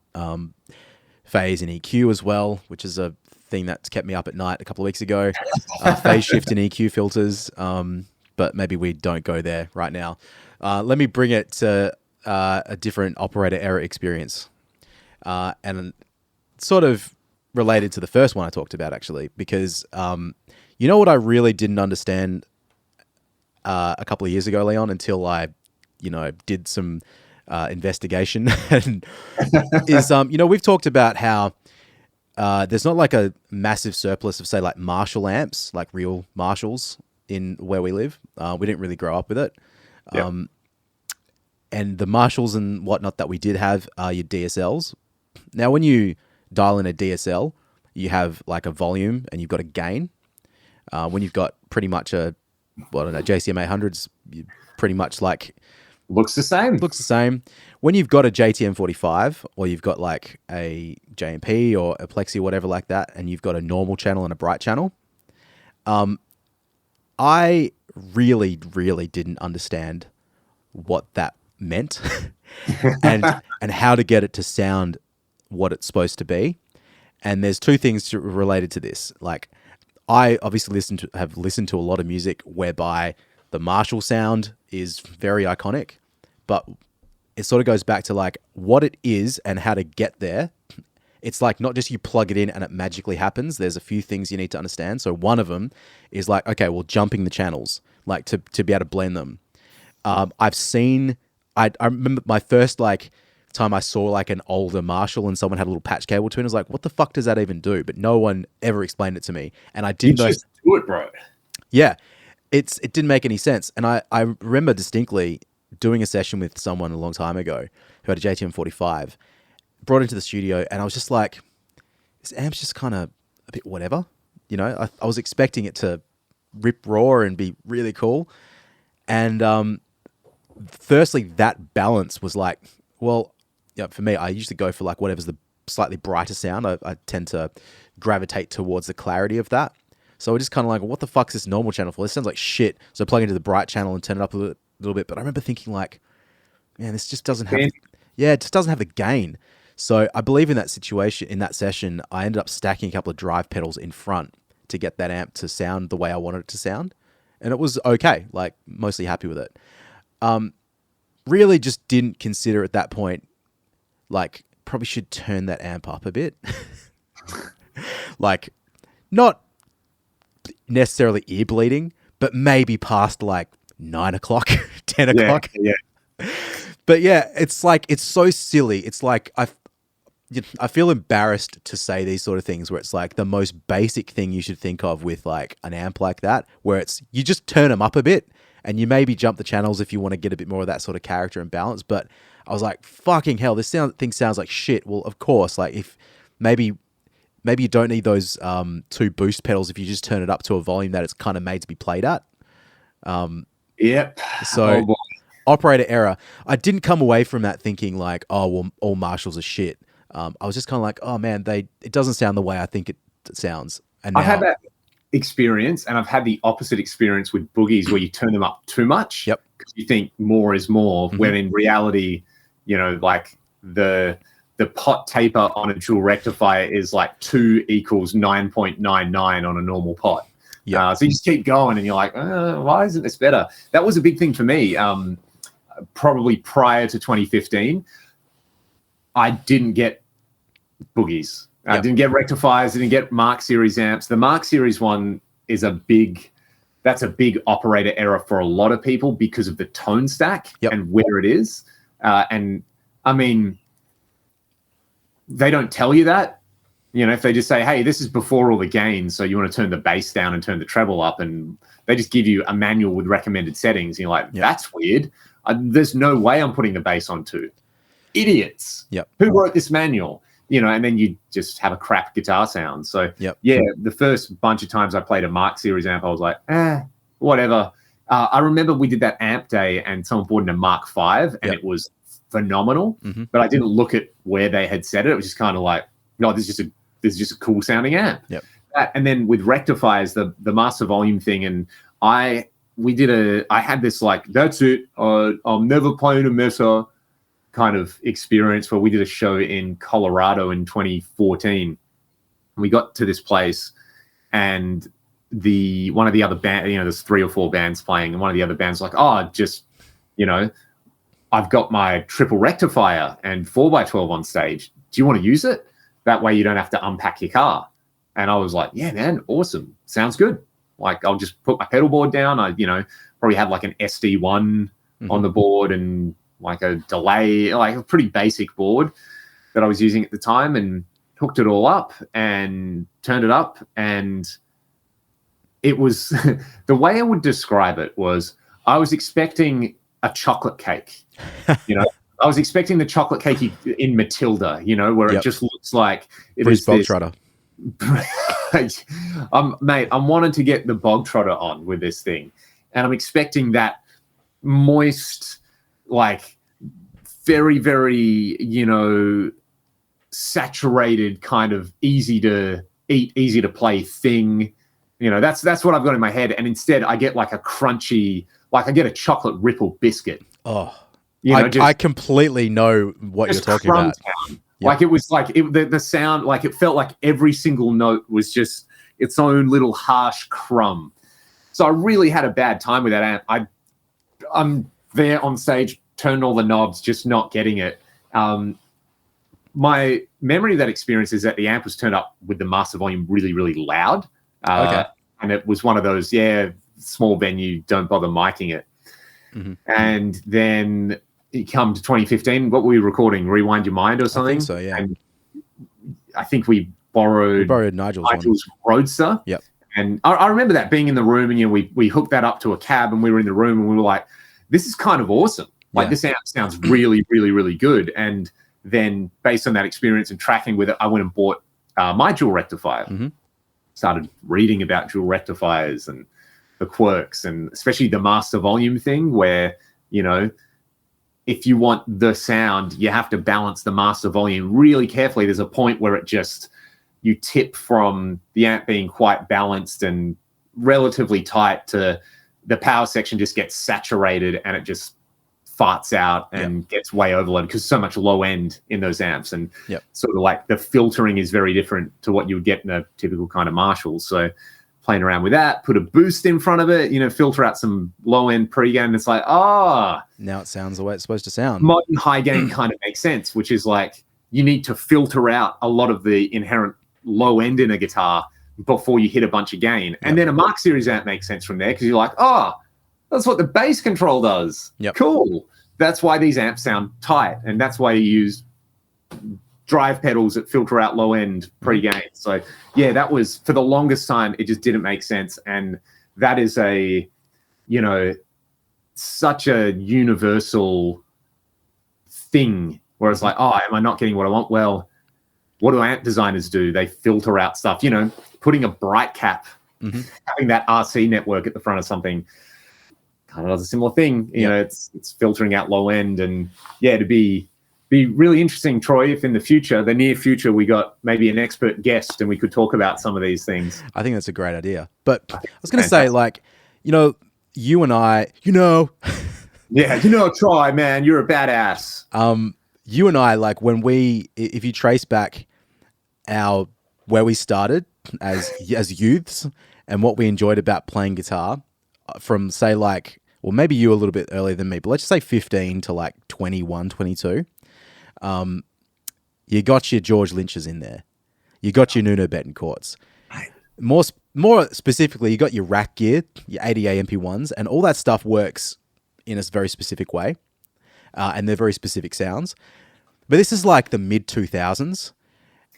phase and EQ as well, which is a thing that's kept me up at night a couple of weeks ago. Phase shift and EQ filters, but maybe we don't go there right now. Let me bring it to a different operator error experience, and sort of related to the first one I talked about, actually, because you know what I really didn't understand a couple of years ago, Leon, until I, did some investigation, and is we've talked about how there's not like a massive surplus of, say, like Marshall amps, like real Marshalls in where we live. We didn't really grow up with it. Yep. And the Marshalls and whatnot that we did have are your DSLs. Now, when you dial in a DSL, you have like a volume and you've got a gain. When you've got pretty much JCM 800s, pretty much like...
Looks the same.
When you've got a JTM 45 or you've got like a JMP or a Plexi or whatever like that, and you've got a normal channel and a bright channel, I really, really didn't understand what that meant and how to get it to sound what it's supposed to be. And there's two things related to this. Like, I obviously have listened to a lot of music whereby the Marshall sound is very iconic, but it sort of goes back to like what it is and how to get there. It's like not just you plug it in and it magically happens. There's a few things you need to understand. So one of them is like, okay, well, jumping the channels, like to be able to blend them. I remember my first like time I saw like an older Marshall and someone had a little patch cable to it. I was like, what the fuck does that even do? But no one ever explained it to me. And I didn't know.
Just do it, bro.
Yeah. It didn't make any sense. And I remember distinctly doing a session with someone a long time ago who had a JTM 45, brought into the studio, and I was just like, this amp's just kind of a bit whatever. I was expecting it to rip raw and be really cool. And firstly, that balance was like, well, for me, I usually go for like whatever's the slightly brighter sound. I tend to gravitate towards the clarity of that. So we're just kind of like, what the fuck's this normal channel for? This sounds like shit. So I plug into the bright channel and turn it up a little bit. But I remember thinking like, man, this just doesn't have... it just doesn't have the gain. So I believe in that situation, in that session, I ended up stacking a couple of drive pedals in front to get that amp to sound the way I wanted it to sound. And it was okay, like mostly happy with it. Really just didn't consider at that point, like probably should turn that amp up a bit. Like not necessarily ear bleeding, but maybe past like 9 o'clock, 10 o'clock.
Yeah.
But yeah, it's like, it's so silly. It's like, I feel embarrassed to say these sort of things where it's like the most basic thing you should think of with like an amp like that, where it's, you just turn them up a bit and you maybe jump the channels if you want to get a bit more of that sort of character and balance. But I was like, fucking hell, this thing sounds like shit. Well, of course, like if maybe you don't need those two boost pedals if you just turn it up to a volume that it's kind of made to be played at.
Yep.
So operator error. I didn't come away from that thinking like, oh, well, all Marshalls are shit. I was just kind of like, oh man, it doesn't sound the way I think it sounds. And now,
I had that experience, and I've had the opposite experience with boogies where you turn them up too much.
Yep.
Because you think more is more, when in reality, like the pot taper on a dual rectifier is like 2 equals 9.99 on a normal pot. Yeah. So you just keep going and you're like, why isn't this better? That was a big thing for me. Probably prior to 2015, I didn't get boogies. I didn't get rectifiers, didn't get Mark Series amps. The Mark Series one is a big operator error for a lot of people because of the tone stack and where it is. And I mean, they don't tell you that, You know, if they just say, hey, this is before all the gains, so you want to turn the bass down and turn the treble up, and they just give you a manual with recommended settings, and you're like, that's weird. There's no way I'm putting the bass on 2. Idiots.
Yep.
Who wrote this manual? You know, and then you just have a crap guitar sound. So, yeah, the first bunch of times I played a Mark Series amp, I was like, whatever. I remember we did that amp day and someone bought in a Mark V, and it was phenomenal, but I didn't look at where they had set it. It was just kind of like, no, this is just a cool sounding amp.
Yep.
And then with rectifiers, the master volume thing, and I had this like, that's it, I'm never playing a Mesa kind of experience, where we did a show in Colorado in 2014. We got to this place, and one of the other band, you know, there's 3 or 4 bands playing, and one of the other bands like, just, you know, I've got my triple rectifier and 4x12 on stage. Do you want to use it? That way you don't have to unpack your car. And I was like, yeah, man, awesome. Sounds good. Like, I'll just put my pedal board down. I, you know, probably had like an SD1 on the board and like a delay, like a pretty basic board that I was using at the time, and hooked it all up and turned it up. And it was, the way I would describe it was, I was expecting a chocolate cake, you know. I was expecting the chocolate cake in Matilda, you know, where it just looks like it is
bog trotter.
Mate, I'm wanting to get the bog trotter on with this thing, and I'm expecting that moist, like very, very, you know, saturated kind of easy to eat, easy to play thing. You know, that's what I've got in my head, and instead I get like a crunchy, like I get a chocolate ripple biscuit.
Oh. You know, I completely know what you're talking about.
Yep. Like it was like the sound, like it felt like every single note was just its own little harsh crumb. So I really had a bad time with that amp. I'm there on stage, turned all the knobs, just not getting it. My memory of that experience is that the amp was turned up with the master volume really, really loud. And it was one of those, small venue, don't bother miking it. And then you come to 2015, what were we recording? Rewind Your Mind or something?
I think so, yeah.
And I think we borrowed Nigel's Roadster.
Yep.
And I remember that being in the room, and, you know, we hooked that up to a cab, and we were in the room, and we were like, this is kind of awesome. Like, this amp sounds really, really, really good. And then based on that experience and tracking with it, I went and bought my dual rectifier. Started reading about dual rectifiers and the quirks, and especially the master volume thing, where, you know, if you want the sound, you have to balance the master volume really carefully. There's a point where it just, you tip from the amp being quite balanced and relatively tight to the power section just gets saturated, and it just farts out and gets way overloaded, because so much low end in those amps, and sort of like the filtering is very different to what you would get in a typical kind of Marshall. So playing around with that, put a boost in front of it, you know, filter out some low end pre-gain, and it's like, now
it sounds the way it's supposed to sound.
Modern high gain kind of makes sense, which is like, you need to filter out a lot of the inherent low end in a guitar before you hit a bunch of gain. And then a Mark Series amp makes sense from there, because you're like, that's what the bass control does. Cool. That's why these amps sound tight, and that's why you use drive pedals that filter out low end pre-gain. So that was, for the longest time, it just didn't make sense. And that is a, you know, such a universal thing, where it's like, am I not getting what I want? Well, what do amp designers do? They filter out stuff, you know, putting a bright cap, having that RC network at the front of something kind of does a similar thing. You know, it's filtering out low end. And to be really interesting, Troy, if in the near future, we got maybe an expert guest and we could talk about some of these things.
I think that's a great idea. But I was going to say, like, you know, you and I, you know.
Troy, man, you're a badass.
You and I, like, if you trace back where we started as youths and what we enjoyed about playing guitar, from, say, like, well, maybe you a little bit earlier than me, but let's just say 15 to like 21, 22. You got your George Lynch's in there. You got your Nuno Betancourts. More specifically, you got your rack gear, your ADA MP1s, and all that stuff works in a very specific way. And they're very specific sounds. But this is like the mid-2000s.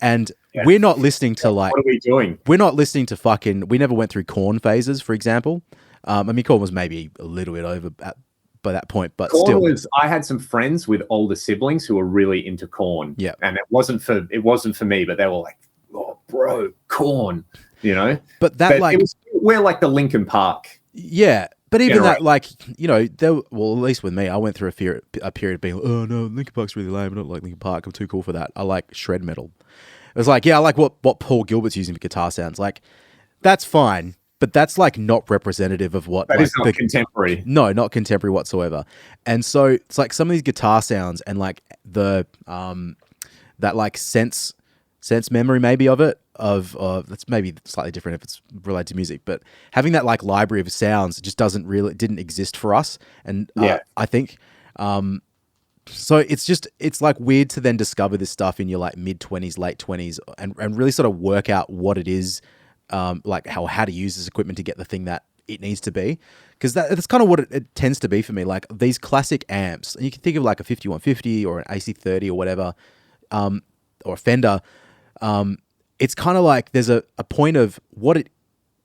And we're not listening to like,
what are we doing?
We're not listening to fucking, we never went through Korn phases, for example. I mean, Korn was maybe a little bit over by that point, but
Korn
still.
I had some friends with older siblings who were really into Korn.
Yeah.
And it wasn't for me, but they were like, oh, bro, Korn, you know?
But like,
we're like the Linkin Park.
Yeah. But even that, like, you know, well, at least with me, I went through a period of being, oh no, Linkin Park's really lame. I don't like Linkin Park. I'm too cool for that. I like shred metal. It was like, yeah, I like what Paul Gilbert's using for guitar sounds. Like, that's fine, but that's like not representative of what.
That is not contemporary.
No, not contemporary whatsoever. And so it's like some of these guitar sounds and like the that like sense memory maybe of it. Of that's maybe slightly different if it's related to music, but having that like library of sounds just didn't exist for us, and I think so it's like weird to then discover this stuff in your like mid-20s, late 20s, and really sort of work out what it is, like how to use this equipment to get the thing that it needs to be, because that's kind of what it tends to be for me. Like these classic amps, and you can think of like a 5150 or an AC30 or whatever, or a Fender. It's kind of like there's a point of what it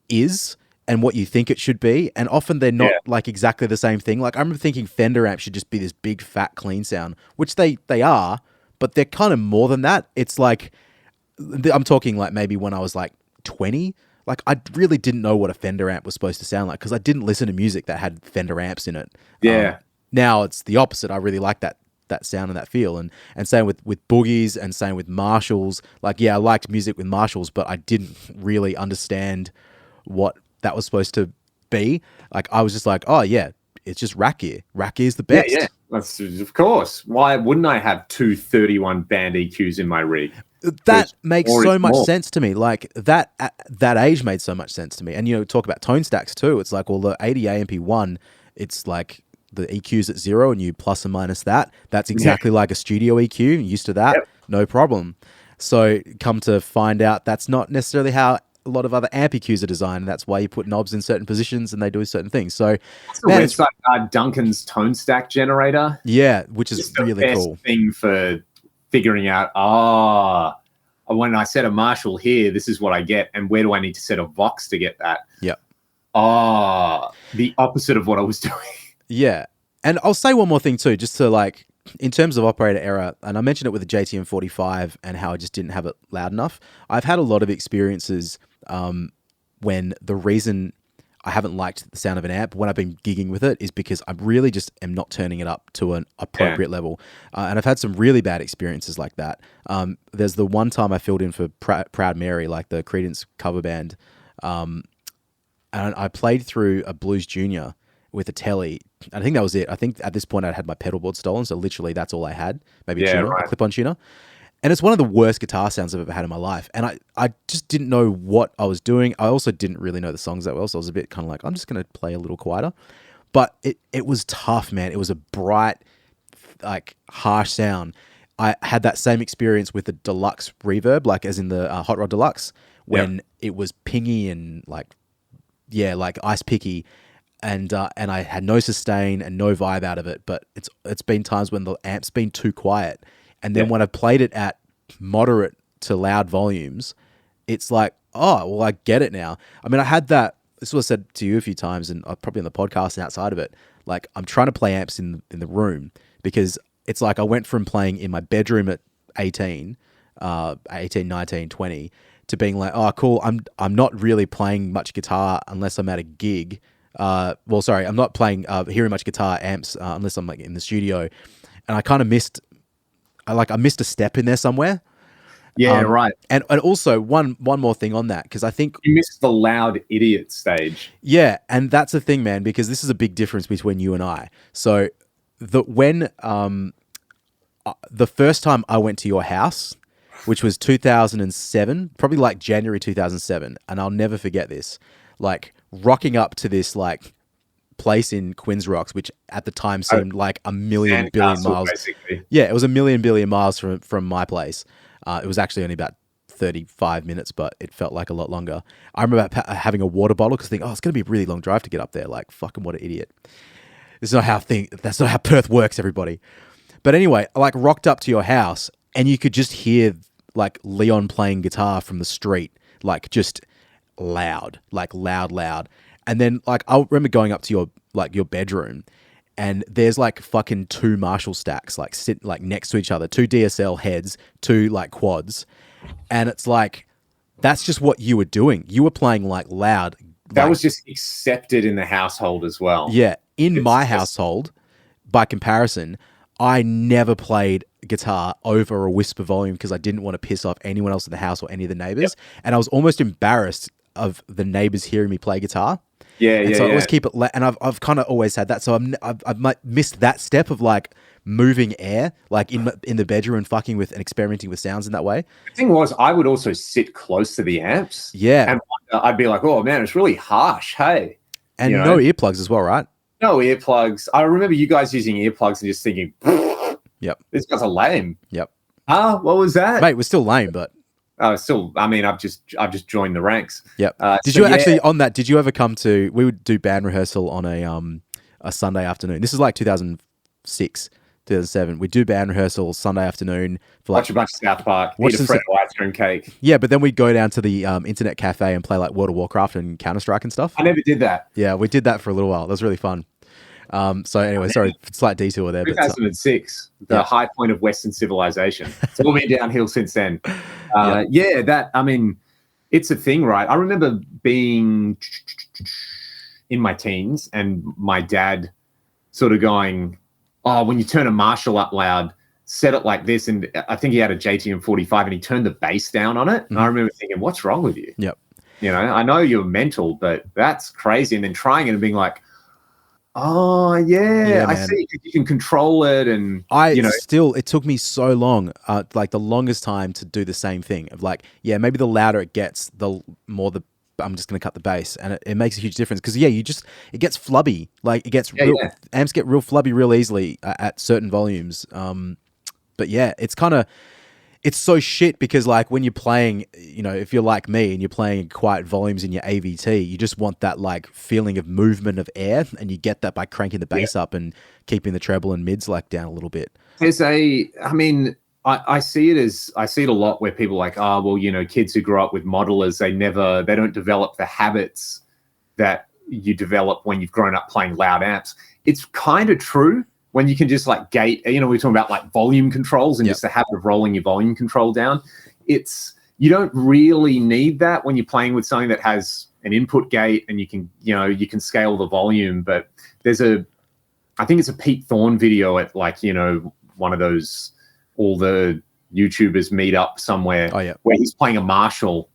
is and what you think it should be, and often they're not like exactly the same thing. Like I remember thinking Fender amps should just be this big fat clean sound, which they are, but they're kind of more than that. It's like I'm talking like maybe when I was like 20, like I really didn't know what a Fender amp was supposed to sound like because I didn't listen to music that had Fender amps in it. Now it's the opposite. I really like that sound and that feel, and same with boogies, and same with Marshalls. Like, yeah, I liked music with Marshalls, but I didn't really understand what that was supposed to be. Like, I was just like, oh yeah, it's just rack gear. Rack gear is the best.
Yeah, that's, of course. Why wouldn't I have two 31 band EQs in my rig?
That makes so much sense to me. Like that age made so much sense to me. And you know, talk about tone stacks too. It's like, well, the 80 AMP1, it's like the EQ's at 0 and you plus and minus that. That's exactly like a studio EQ. Used to that, no problem. So come to find out that's not necessarily how a lot of other amp EQs are designed. That's why you put knobs in certain positions and they do certain things. So
it's like Duncan's tone stack generator.
Yeah, which is really cool.
Thing for figuring out, when I set a Marshall here, this is what I get, and where do I need to set a Vox to get that?
Yeah.
The opposite of what I was doing.
Yeah. And I'll say one more thing too, just to like, in terms of operator error, and I mentioned it with the JTM 45 and how I just didn't have it loud enough. I've had a lot of experiences when the reason I haven't liked the sound of an amp when I've been gigging with it is because I really just am not turning it up to an appropriate level. And I've had some really bad experiences like that. There's the one time I filled in for Proud Mary, like the Creedence cover band. And I played through a Blues Junior with a telly. I think that was it. I think at this point I'd had my pedal board stolen, so literally that's all I had. Maybe a tuner, a clip-on tuner. And it's one of the worst guitar sounds I've ever had in my life. And I just didn't know what I was doing. I also didn't really know the songs that well, so I was a bit kind of like, I'm just going to play a little quieter. But it was tough, man. It was a bright, like, harsh sound. I had that same experience with the deluxe reverb, like as in the Hot Rod Deluxe, when it was pingy and like ice picky. And I had no sustain and no vibe out of it. But it's been times when the amp's been too quiet. And then when I've played it at moderate to loud volumes, it's like, oh, well, I get it now. I mean, I had that. This was said to you a few times, and probably on the podcast and outside of it. Like, I'm trying to play amps in the room because it's like I went from playing in my bedroom at 18, 19, 20, to being like, oh, cool. I'm not really playing much guitar unless I'm at a gig. I'm not playing hearing much guitar amps unless I'm like in the studio, and I kind of missed. I missed a step in there somewhere.
Yeah, right.
And also one more thing on that, because I think
you missed the loud idiot stage.
Yeah, and that's the thing, man, because this is a big difference between you and I. So the first time I went to your house, which was 2007, probably like January 2007, and I'll never forget this. Like rocking up to this like place in Quinns Rocks, which at the time seemed like a billion miles. Basically. Yeah, it was a billion miles from my place. It was actually only about 35 minutes, but it felt like a lot longer. I remember having a water bottle because I think, it's going to be a really long drive to get up there. Like, fucking what an idiot. That's not how Perth works, everybody. But anyway, I like rocked up to your house and you could just hear like Leon playing guitar from the street, like just loud, like loud. And then like I remember going up to your bedroom, and there's like fucking 2 Marshall stacks like sit like next to each other, 2 DSL heads, 2 like quads, and it's like that's just what you were doing. You were playing like loud.
That was just accepted in the household as well.
Yeah, in my household, by comparison, I never played guitar over a whisper volume because I didn't want to piss off anyone else in the house or any of the neighbors, and I was almost embarrassed of the neighbors hearing me play guitar. So I always keep it, and I've kind of always had that. So I've missed that step of like moving air, like in the bedroom and fucking with and experimenting with sounds in that way.
The thing was, I would also sit close to the amps.
Yeah, and
I'd be like, "Oh man, it's really harsh." Hey,
and no earplugs as well, right?
No earplugs. I remember you guys using earplugs and just thinking,
"Yep,
these guys are lame."
Yep.
What was that,
mate? We're still lame, but.
Still, I mean, I've just joined the ranks.
Yep. Did you actually on that? Did you ever come to? We would do band rehearsal on a Sunday afternoon. This is like 2006, 2007. We do band rehearsal Sunday afternoon for like
watch a bunch of South Park, eat a Freddo ice cream cake.
Yeah, but then we'd go down to the internet cafe and play like World of Warcraft and Counter-Strike and stuff.
I never did that.
Yeah, we did that for a little while. That was really fun. So anyway, sorry, slight detour there.
2006, the high point of Western civilization. It's all been downhill since then. I mean, it's a thing, right? I remember being in my teens and my dad sort of going, "Oh, when you turn a Marshall up loud, set it like this." And I think he had a JTM 45 and he turned the bass down on it. And I remember thinking, what's wrong with you?
Yep.
You know, I know you're mental, but that's crazy. And then trying it and being like, oh yeah, I see. You can control it, and
it took me so long, like the longest time to do the same thing. Of like, maybe the louder it gets, the more I'm just going to cut the bass, and it makes a huge difference because it gets flubby. Like it gets amps get real flubby real easily at certain volumes. But it's kind of. It's so shit because like when you're playing, if you're like me and you're playing quiet volumes in your AVT, you just want that like feeling of movement of air, and you get that by cranking the bass up and keeping the treble and mids like down a little bit.
I see it a lot where people are like, kids who grow up with modelers, they don't develop the habits that you develop when you've grown up playing loud amps. It's kind of true. When you can just like gate, we're talking about like volume controls and just the habit of rolling your volume control down. You don't really need that when you're playing with something that has an input gate and you can scale the volume. But I think it's a Pete Thorne video at like, one of those, all the YouTubers meet up somewhere where he's playing a Marshall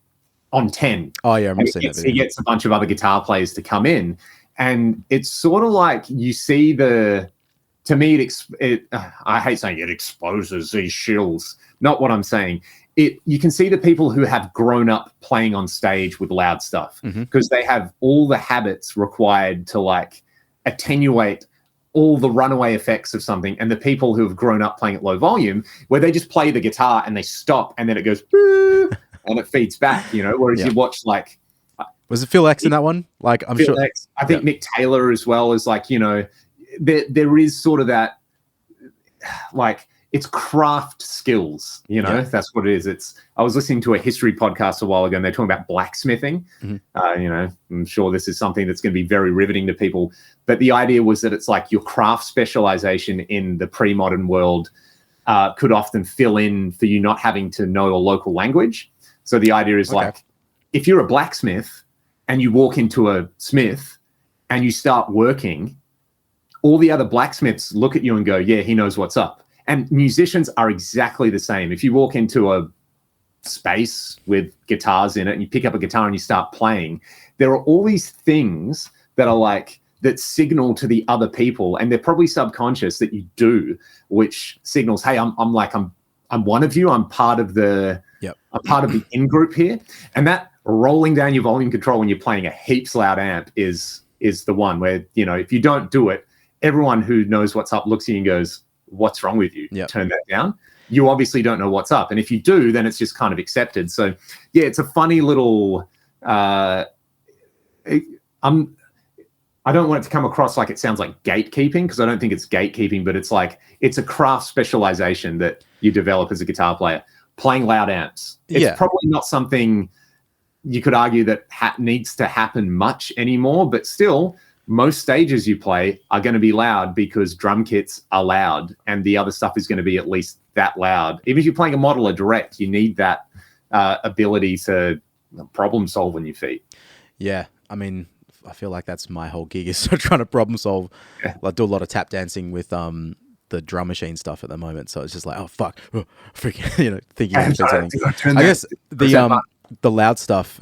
on 10.
Oh yeah, I remember seeing that video.
He gets a bunch of other guitar players to come in, and it's sort of like you see to me, I hate saying it exposes these shills. Not what I'm saying. You can see the people who have grown up playing on stage with loud stuff because they have all the habits required to like attenuate all the runaway effects of something, and the people who have grown up playing at low volume where they just play the guitar and they stop and then it goes and it feeds back, whereas you watch like...
Was it Phil X in that one? Like I'm
Phil
sure...
X. I think Mick Taylor as well is like, there is sort of that, like, it's craft skills, that's what it is. I was listening to a history podcast a while ago and they're talking about blacksmithing. I'm sure this is something that's going to be very riveting to people, but the idea was that it's like your craft specialization in the pre-modern world could often fill in for you not having to know a local language. So the idea is like, if you're a blacksmith and you walk into a smith and you start working, all the other blacksmiths look at you and go, yeah, he knows what's up. And musicians are exactly the same. If you walk into a space with guitars in it and you pick up a guitar and you start playing, there are all these things that are like, that signal to the other people, and they're probably subconscious that you do, which signals, hey, I'm one of you. I'm part of the in-group here. And that rolling down your volume control when you're playing a heaps loud amp is the one where, if you don't do it, everyone who knows what's up looks at you and goes, what's wrong with you? Turn that down. You obviously don't know what's up. And if you do, then it's just kind of accepted. So, it's a funny little... I don't want it to come across like it sounds like gatekeeping, because I don't think it's gatekeeping, but it's like it's a craft specialization that you develop as a guitar player. playing loud amps. It's probably not something you could argue that needs to happen much anymore, but still, most stages you play are going to be loud because drum kits are loud, and the other stuff is going to be at least that loud. Even if you're playing a modeler direct, you need that ability to problem solve on your feet.
Yeah, I mean, I feel like that's my whole gig is trying to problem solve. Yeah. I do a lot of tap dancing with the drum machine stuff at the moment, so it's just like, oh fuck, freaking, thinking of something. I guess the loud stuff,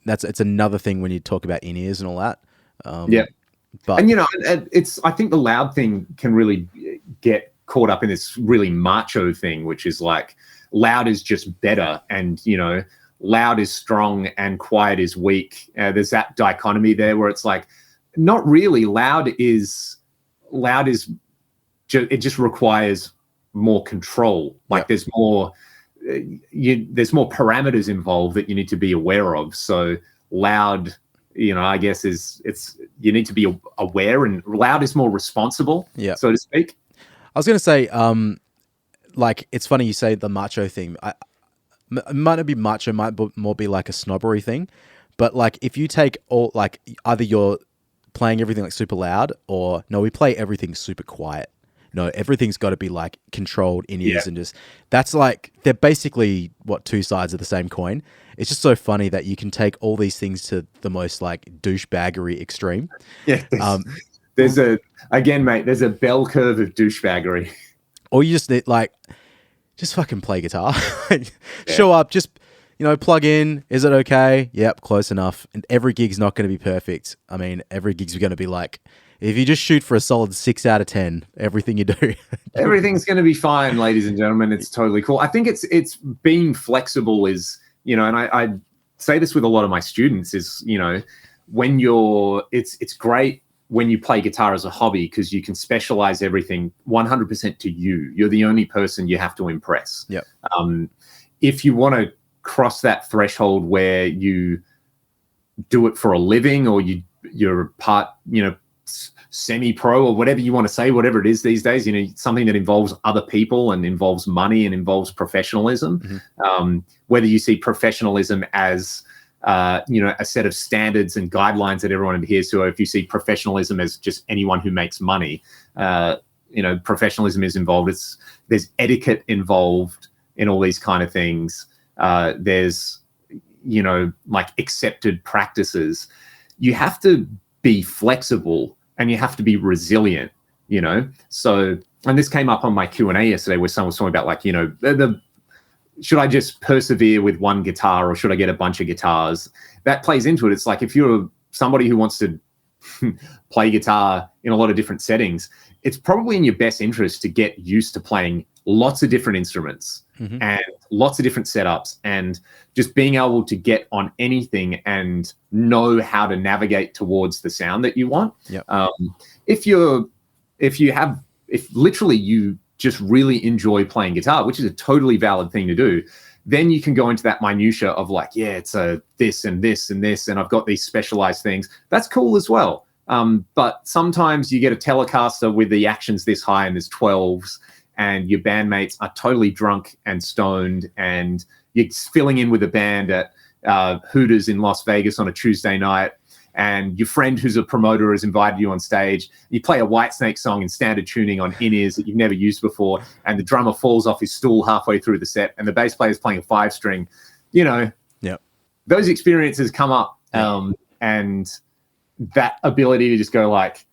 it's another thing when you talk about in-ears and all that. But
and I think the loud thing can really get caught up in this really macho thing, which is like loud is just better, and loud is strong and quiet is weak. There's that dichotomy there where it's like, not really. Loud is it just requires more control. Like there's more parameters involved that you need to be aware of. So loud, I guess you need to be aware, and loud is more responsible, so to speak.
I was going to say, like, it's funny you say the macho thing. It might not be macho, might more be like a snobbery thing. But like, if you take all, like, either you're playing everything like super loud, or no, we play everything super quiet. No, everything's got to be like controlled in ears, and just, that's like, they're basically two sides of the same coin. It's just so funny that you can take all these things to the most like douchebaggery extreme.
Yeah. There's a bell curve of douchebaggery.
Or you just need, like, just fucking play guitar. Show up, just, plug in. Is it okay? Yep, close enough. And every gig's not going to be perfect. I mean, every gig's going to be like, if you just shoot for a solid 6 out of 10, everything you do,
everything's going to be fine, ladies and gentlemen. It's totally cool. I think it's being flexible is, and I say this with a lot of my students is, when it's great when you play guitar as a hobby, because you can specialize everything 100% to you. You're the only person you have to impress.
Yep.
If you want to cross that threshold where you do it for a living, or you're part, semi-pro, or whatever you want to say, whatever it is these days, something that involves other people and involves money and involves professionalism. Mm-hmm. Whether you see professionalism as a set of standards and guidelines that everyone adheres to, or if you see professionalism as just anyone who makes money, professionalism is involved. There's etiquette involved in all these kind of things. There's, like accepted practices. You have to be flexible and you have to be resilient, So, and this came up on my Q&A yesterday where someone was talking about, like, should I just persevere with one guitar, or should I get a bunch of guitars? That plays into it. It's like, if you're somebody who wants to play guitar in a lot of different settings, it's probably in your best interest to get used to playing lots of different instruments, mm-hmm. and lots of different setups, and just being able to get on anything and know how to navigate towards the sound that you want.
Yep.
If literally you just really enjoy playing guitar, which is a totally valid thing to do, then you can go into that minutia of like, it's a this and this and this, and I've got these specialized things. That's cool as well. But sometimes you get a Telecaster with the actions this high and there's 12s, and your bandmates are totally drunk and stoned, and you're filling in with a band at Hooters in Las Vegas on a Tuesday night, and your friend who's a promoter has invited you on stage. You play a Whitesnake song in standard tuning on in-ears that you've never used before, and the drummer falls off his stool halfway through the set, and the bass player is playing a 5-string.
Yep.
Those experiences come up, and that ability to just go like,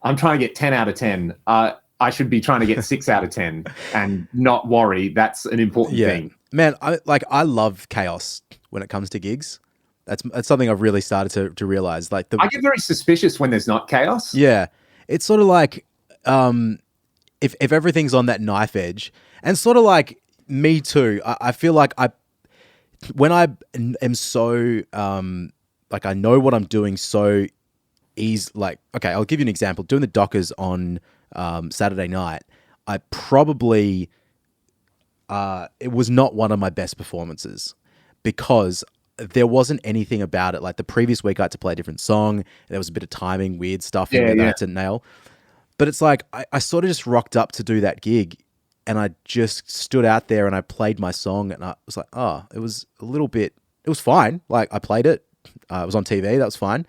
I'm trying to get 10 out of 10. I should be trying to get 6 out of 10 and not worry. That's an important thing.
Man, I love chaos when it comes to gigs. That's something I've really started to realize. Like,
I get very suspicious when there's not chaos.
Yeah. It's sort of like, if everything's on that knife edge, and sort of like me too, I feel like when I am so, like, I know what I'm doing so easy. Like, okay, I'll give you an example. Doing the Dockers on Saturday night, I probably, it was not one of my best performances, because there wasn't anything about it. Like, the previous week I had to play a different song. There was a bit of timing, weird stuff in there that I had to nail. But it's like, I sort of just rocked up to do that gig, and I just stood out there and I played my song, and I was like, oh, it was fine. Like, I played it. It was on TV. That was fine.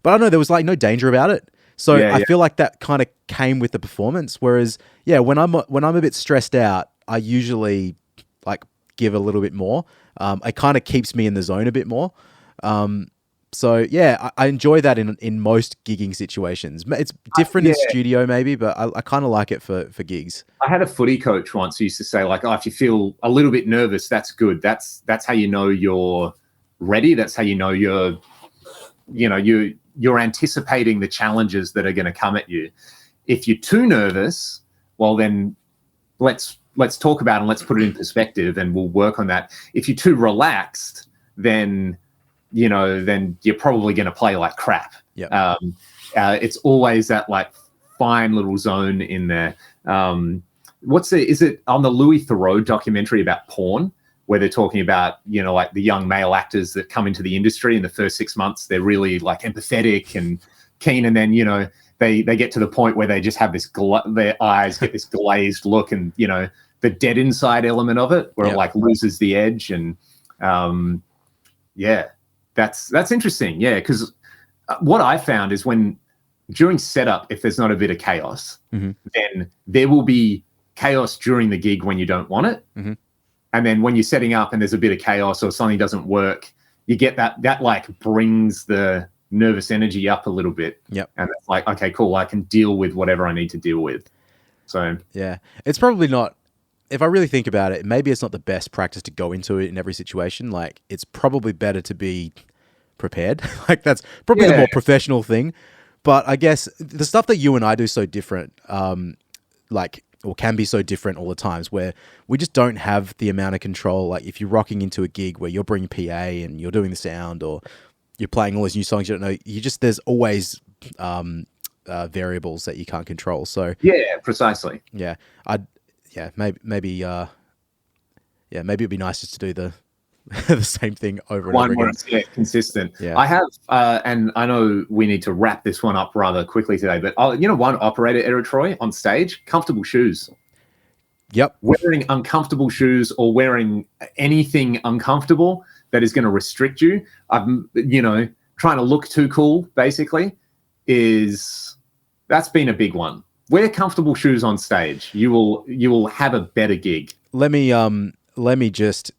But I don't know, there was like no danger about it. So I feel like that kind of came with the performance. Whereas, when I'm a bit stressed out, I usually like give a little bit more. It kind of keeps me in the zone a bit more. So I enjoy that in most gigging situations. It's different in studio maybe, but I kind of like it for gigs.
I had a footy coach once who used to say, like, oh, if you feel a little bit nervous, that's good. That's how you know you're ready. That's how you know you're anticipating the challenges that are going to come at you. If you're too nervous, well, then let's talk about it and let's put it in perspective, and we'll work on that. If you're too relaxed, then you're probably going to play like crap.
Yeah.
It's always that like fine little zone in there. Is it on the Louis Theroux documentary about porn, where they're talking about, like the young male actors that come into the industry in the first 6 months, they're really like empathetic and keen. And then, they get to the point where they just have this, their eyes get this glazed look, and, the dead inside element of it where it like loses the edge. And that's interesting. Yeah. Cause what I found is during setup, if there's not a bit of chaos, then there will be chaos during the gig when you don't want it. Mm-hmm. And then when you're setting up and there's a bit of chaos or something doesn't work, you get that like brings the nervous energy up a little bit.
Yep.
And it's like, okay, cool. I can deal with whatever I need to deal with. So
yeah, it's probably not, if I really think about it, maybe it's not the best practice to go into it in every situation. Like, it's probably better to be prepared. Like, that's probably the more professional thing. But I guess the stuff that you and I do so different, or can be so different all the times, where we just don't have the amount of control. Like, if you're rocking into a gig where you're bringing PA and you're doing the sound, or you're playing all these new songs you don't know, there's always variables that you can't control. So
yeah, precisely.
Yeah, maybe it'd be nice just to do the the same thing over and over again.
Yeah, consistent.
Yeah.
I have, and I know we need to wrap this one up rather quickly today, but one operator error, Troy, on stage, comfortable shoes.
Yep.
Wearing uncomfortable shoes or wearing anything uncomfortable that is going to restrict you, trying to look too cool, basically, that's been a big one. Wear comfortable shoes on stage. You will have a better gig.
Let me just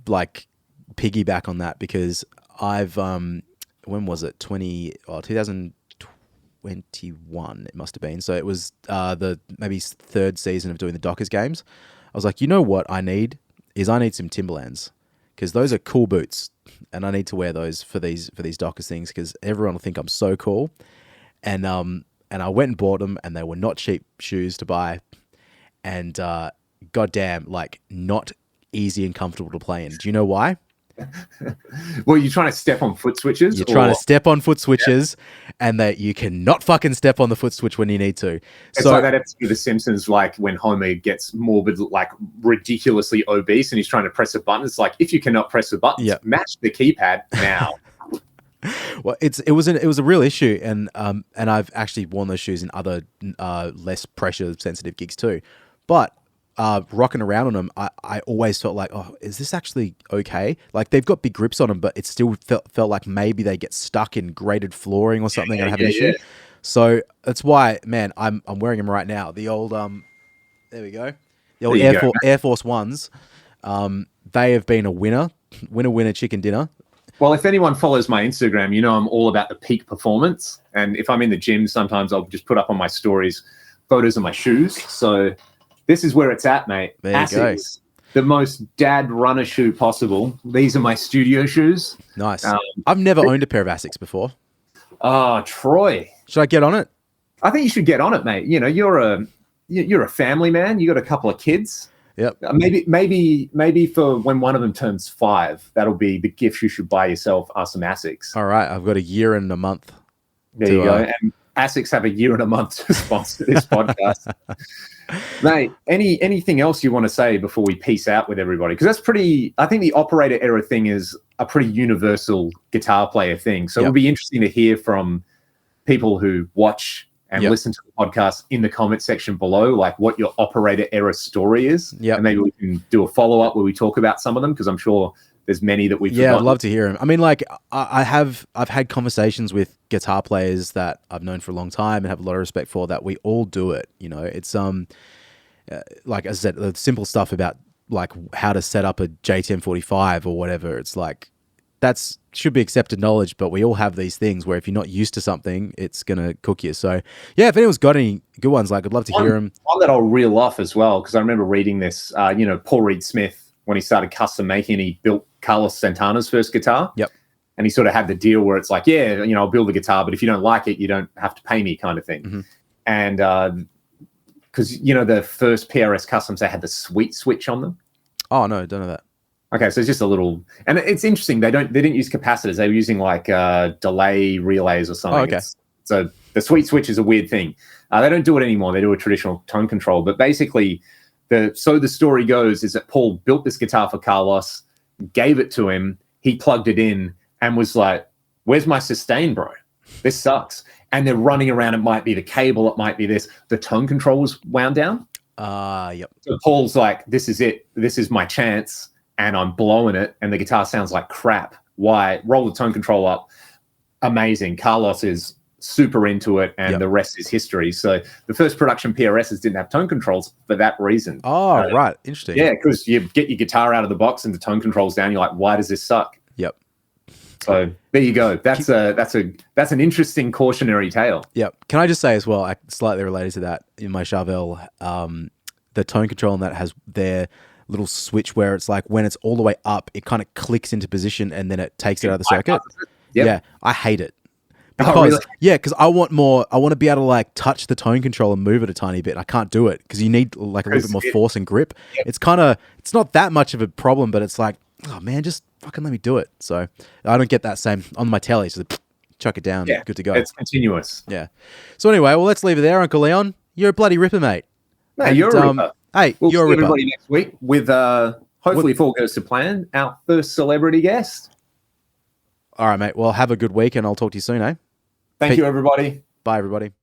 like piggyback on that, because I've when was it 2021 it must have been, so it was the maybe third season of doing the Dockers games. I was like, you know what I need some Timberlands, because those are cool boots and I need to wear those for these Dockers things, because everyone will think I'm so cool. And I went and bought them, and they were not cheap shoes to buy, and goddamn, like, not easy and comfortable to play in. Do you know why?
Well, you're trying to step on foot switches.
You're trying to step on foot switches, and that you cannot fucking step on the foot switch when you need to.
It's like that episode of The Simpsons, like when Homer gets morbid, like ridiculously obese, and he's trying to press a button. It's like, if you cannot press the button, match the keypad now.
Well, it was a real issue, and I've actually worn those shoes in other less pressure sensitive gigs too, but rocking around on them, I always felt like, oh, is this actually okay? Like, they've got big grips on them, but it still felt like maybe they get stuck in grated flooring or something, and I have an issue. Yeah. So that's why, man, I'm wearing them right now. The old there we go, the old Air Force Ones. They have been a winner chicken dinner.
Well, if anyone follows my Instagram, I'm all about the peak performance. And if I'm in the gym, sometimes I'll just put up on my stories photos of my shoes. So this is where it's at, mate.
There you go.
The most dad runner shoe possible. These are my studio shoes.
Nice. I've never owned a pair of Asics before.
Oh, Troy.
Should I get on it?
I think you should get on it, mate. You're a family man. You got a couple of kids.
Yep.
Maybe for when one of them turns 5, that'll be the gift you should buy yourself, are some Asics.
All right. I've got a year and a month.
There you go. And Asics have a year and a month to sponsor this podcast. Mate, anything else you want to say before we peace out with everybody? Because I think the operator error thing is a pretty universal guitar player thing. So It'll be interesting to hear from people who watch and listen to the podcast in the comment section below, like what your operator error story is.
Yeah.
And maybe we can do a follow-up where we talk about some of them, because I'm sure there's many that we've
Yeah,
forgotten.
I'd love to hear them. I mean, like, I've had conversations with guitar players that I've known for a long time and have a lot of respect for, that we all do it. You know, it's like as I said, the simple stuff about like how to set up a JTM45 or whatever. It's like should be accepted knowledge, but we all have these things where if you're not used to something, it's gonna cook you. So yeah, if anyone's got any good ones, like I'd love to hear them.
One that I'll reel off as well, because I remember reading this. Paul Reed Smith, when he started custom making, he built Carlos Santana's first guitar.
Yep.
And he sort of had the deal where it's like, yeah, I'll build the guitar, but if you don't like it, you don't have to pay me, kind of thing.
Mm-hmm.
And because the first PRS customs, they had the sweet switch on them.
Oh no, don't know that.
Okay, so it's just a little, and it's interesting. They didn't use capacitors. They were using like delay relays or something.
Oh, okay.
So the sweet switch is a weird thing. They don't do it anymore. They do a traditional tone control. But basically, the story goes is that Paul built this guitar for Carlos, gave it to him. He plugged it in and was like, "Where's my sustain, bro? This sucks." And they're running around. It might be the cable. It might be this. The tone control was wound down.
Yep.
So Paul's like, "This is it. This is my chance." And I'm blowing it, and the guitar sounds like crap. Why? Roll the tone control up. Amazing. Carlos is super into it, and the rest is history. So the first production PRSs didn't have tone controls for that reason.
Oh, right. Interesting.
Yeah, because you get your guitar out of the box and the tone controls down. You're like, why does this suck?
Yep.
So there you go. That's an interesting cautionary tale.
Yep. Can I just say as well, slightly related to that, in my Charvel, the tone control on that has their little switch where it's like when it's all the way up, it kind of clicks into position and then it takes it out of the circuit.
Yep.
Yeah, I hate it. Because,
really?
Yeah, because I want to be able to like touch the tone control and move it a tiny bit. I can't do it because you need like a little bit more force and grip. Yep. It's not that much of a problem, but it's like, oh man, just fucking let me do it. So I don't get that same on my telly. So chuck it down, good to go.
It's continuous.
Yeah. So anyway, well, let's leave it there, Uncle Leon. You're a bloody ripper, mate.
No, you're a ripper.
Hey,
we'll
you're a
see
ripper.
Everybody next week with hopefully, if all goes to plan, our first celebrity guest.
All right, mate. Well, have a good week, and I'll talk to you soon, eh?
Thank you, everybody.
Bye, everybody.